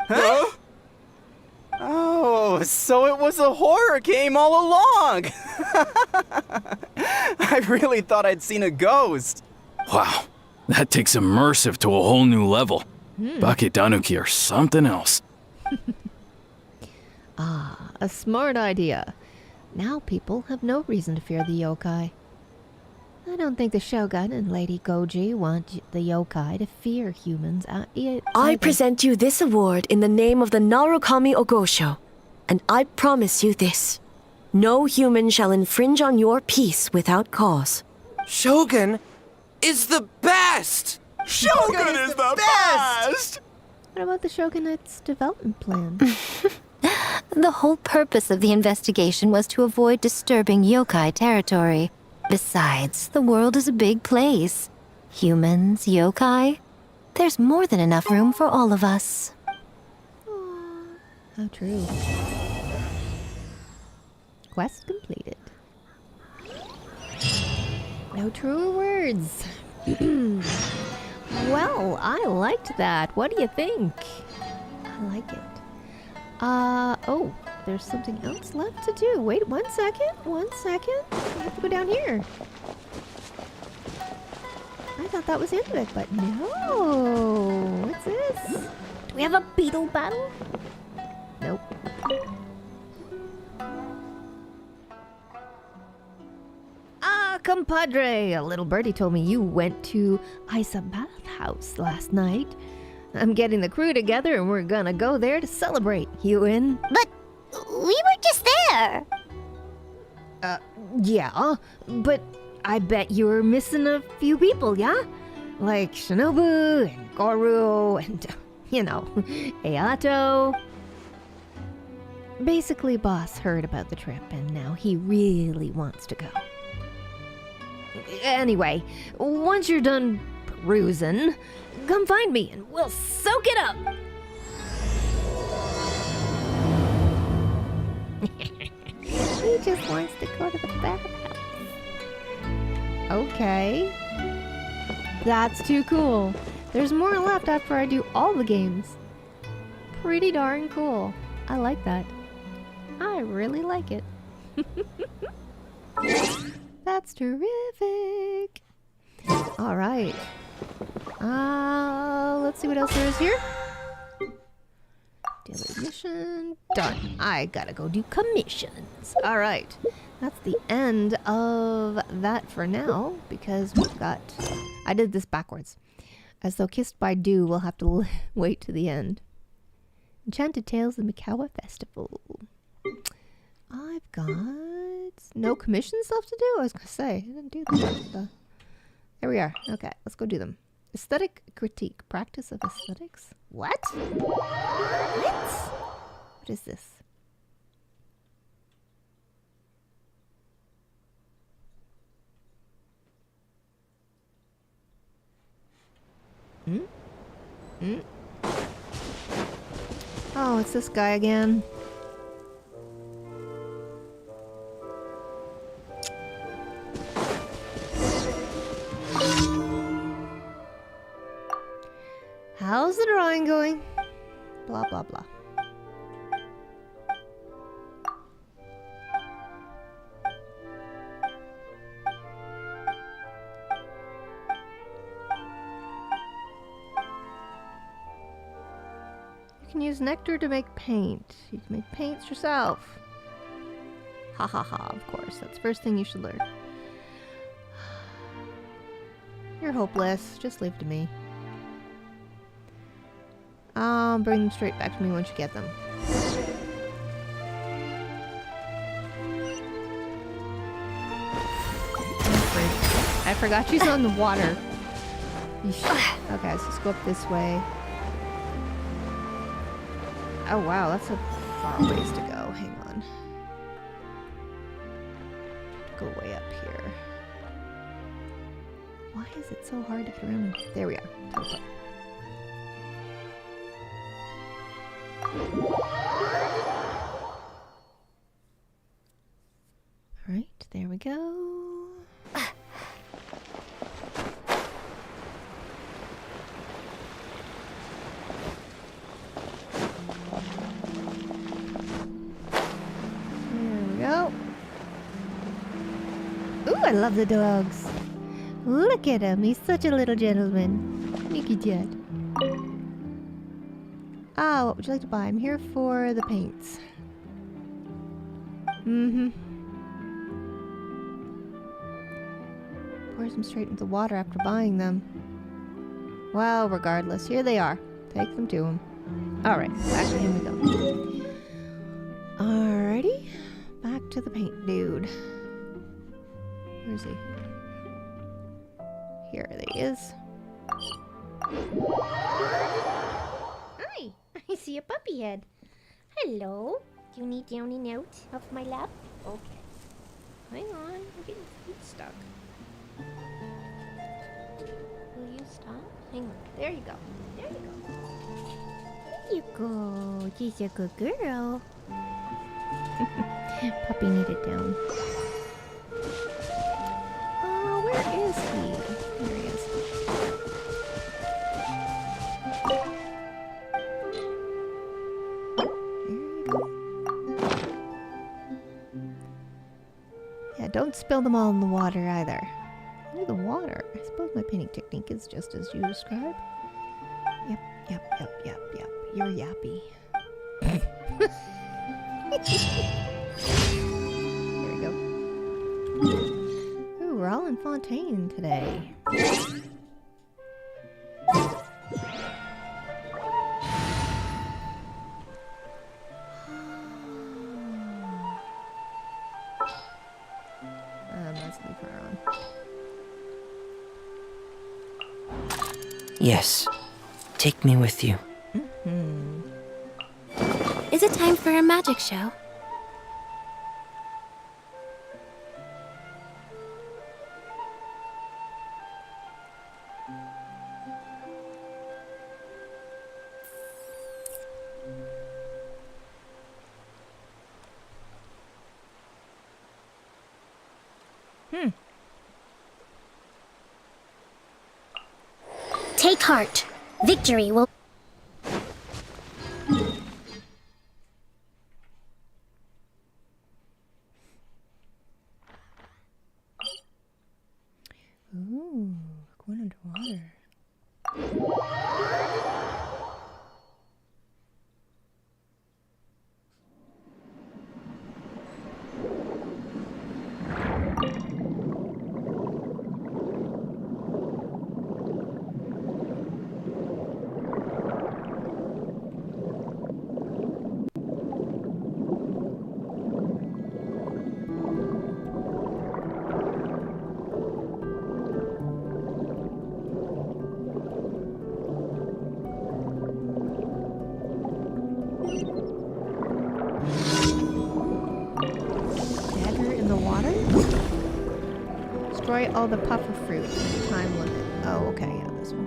Huh? Oh, so it was a horror game all along! I really thought I'd seen a ghost. Wow, that takes immersive to a whole new level. Baketanuki are something else. Ah, a smart idea. Now people have no reason to fear the yokai. I don't think the Shogun and Lady Goji want the yokai to fear humans. I present you this award in the name of the Narukami Ogosho, and I promise you this. No human shall infringe on your peace without cause. Shogun is the best! Shogun is the best! What about the Shogunate's development plan? The whole purpose of the investigation was to avoid disturbing yokai territory. Besides, the world is a big place. Humans, yokai, there's more than enough room for all of us. How true. Quest completed. No truer words. Well, I liked that. What do you think? I like it. Oh, there's something else left to do. Wait, 1 second. 1 second. I have to go down here. I thought that was the end of it, but no. What's this? Do we have a beetle battle? Nope. Ah, compadre! A little birdie told me you went to Isa Bathhouse last night. I'm getting the crew together and we're gonna go there to celebrate. You in? But we were just there. Yeah, but I bet you were missing a few people, yeah? Like Shinobu and Goru and, you know, Ayato. Basically, boss heard about the trip and now he really wants to go. Anyway, once you're done perusing, come find me and we'll soak it up. He just wants to go to the bathhouse. Okay. That's too cool. There's more left after I do all the games. Pretty darn cool. I like that. I really like it. That's terrific. All right. Let's see what else there is here. Daily mission. Done. I gotta go do commissions. All right. That's the end of that for now, because we've got... I did this backwards. As though Kissed by Dew, we'll have to wait to the end. Enchanted Tales of the Mikawa Festival. I've got no commissions left to do? I was gonna say, I didn't do that. There we are. Okay, let's go do them. Aesthetic critique. Practice of aesthetics? What? What? What is this? Oh, it's this guy again. How's the drawing going? Blah, blah, blah. You can use nectar to make paint. You can make paints yourself. Ha ha ha, of course. That's the first thing you should learn. You're hopeless. Just leave it to me. Bring them straight back to me once you get them. I forgot she's on the water. Okay, let's just go up this way. Oh wow, that's a far ways to go. Hang on. go way up here. Why is it so hard to get around? There we are. Teleport. Alright, there we go. I love the dogs. Look at him. He's such a little gentleman. Look at that. Ah, what would you like to buy? I'm here for the paints. Pours them straight into the water after buying them. Well, regardless, here they are. Take them to him. Alright, back to him we go. Alrighty. Back to the paint dude. Where is he? Here he is. Hi! I see a puppy head. Hello. Do you need downy note off my lap? Okay. Hang on. I'm getting stuck. Will you stop? Hang on. There you go. There you go. There you go. She's a good girl. Puppy needed down. Where is he? There he is. There you go. Yeah, don't spill them all in the water either. Ooh, the water. I suppose my painting technique is just as you describe. Yep. You're yappy. There we go. We're all in Fontaine today. Let's leave her on. Yes. Take me with you. Is it time for a magic show? Take heart. Victory will... Ooh, going underwater. Destroy all the puffer fruit. Time limit. Oh, okay, yeah, this one.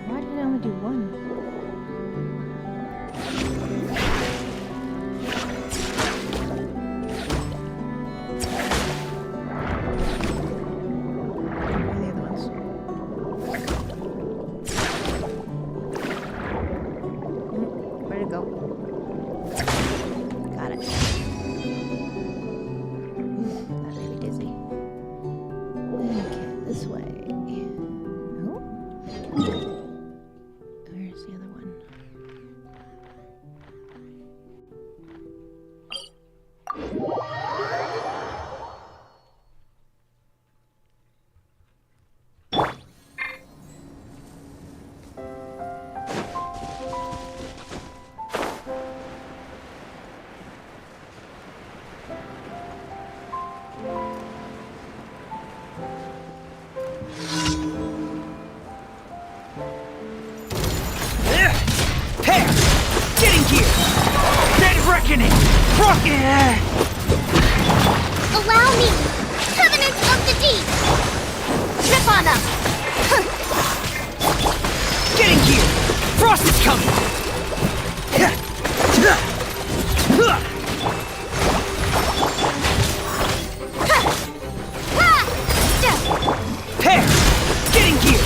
Why did I only do one? Reckoning! Allow me! Covenant of the Deep! Trip on them! Getting here! Frost is coming! Pair! Getting gear!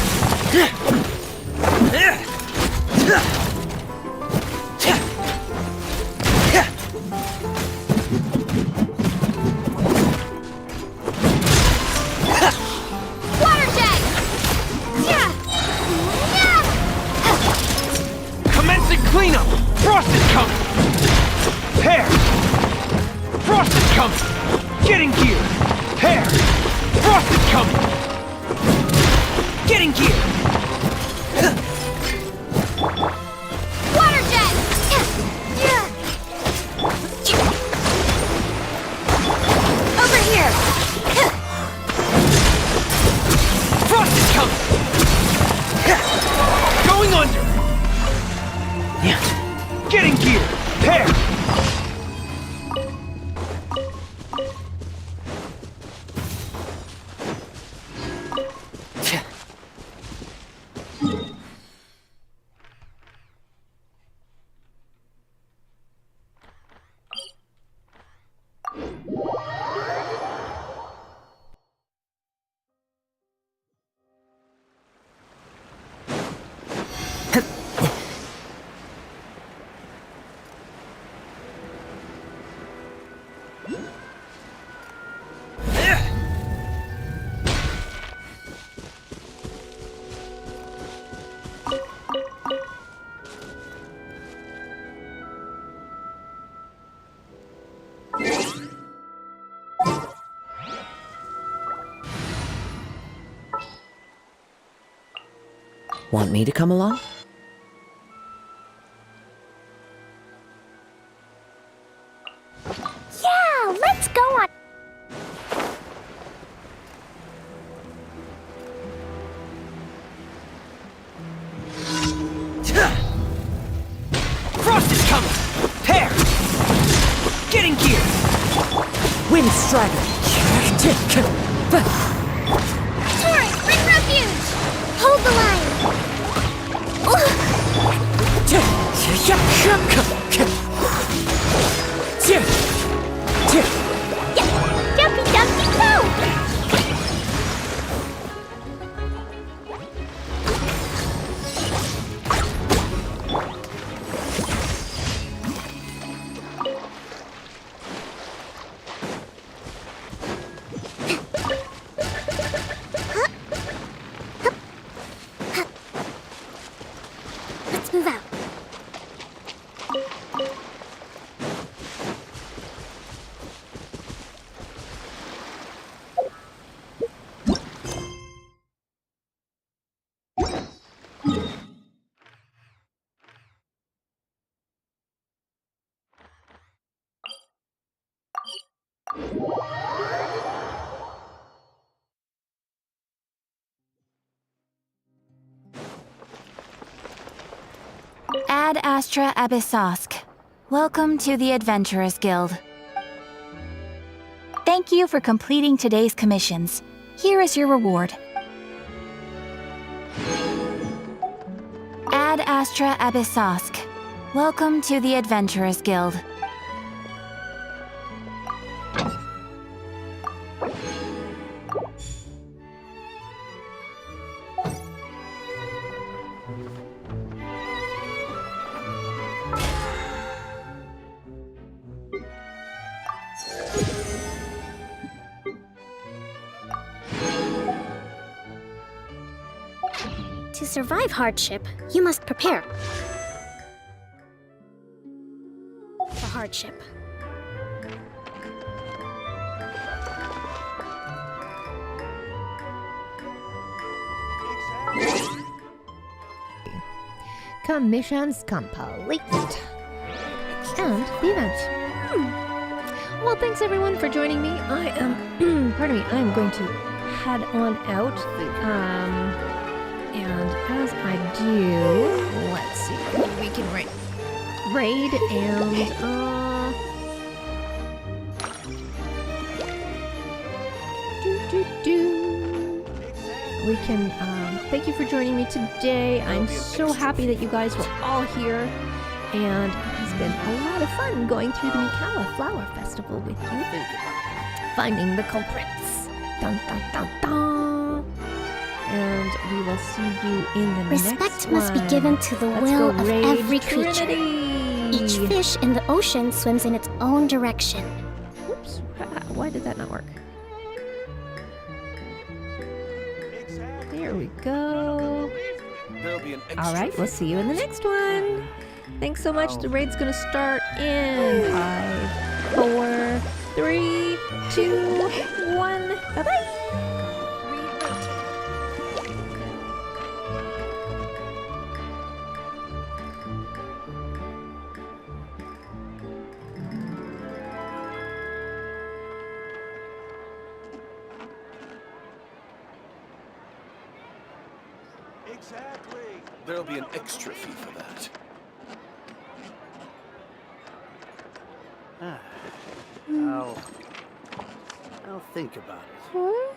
Water jet! Commencing cleanup! Frost is coming! Pair! Frost is coming! Getting gear! Pair! Frost is coming! Getting gear! Water jet! Over here! Frost is coming! Going under! Getting gear! Pair! Want me to come along? Yeah, let's go on. Frost is coming! Pair! Getting gear! Wind Strider! Taurus, bring refuge! Hold the line! Jumpy, jumpy, go! Let's move out. Ad Astra Abyssosk. Welcome to the Adventurers Guild. Thank you for completing today's commissions. Here is your reward. Ad Astra Abyssosk. Welcome to the Adventurers Guild. To survive hardship, you must prepare for hardship. Commissions complete. And the event. Well, thanks everyone for joining me. I am, pardon me, I am going to head on out. And as I do, let's see, we can raid and, we can. Thank you for joining me today. I'm so happy that you guys were all here, and it has been a lot of fun going through the Mikawa Flower Festival with you, finding the culprits. Dun dun dun dun. And we will see you in the next one. Respect must be given to the Let's will go of raid every creature. Trinity. Each fish in the ocean swims in its own direction. Oops, why did that not work? There we go. All right, we'll see you in the next one. Thanks so much. The raid's gonna start in 5, 4, 3, 2, 1. Bye-bye. Exactly. There'll be an extra fee for that. I'll think about it.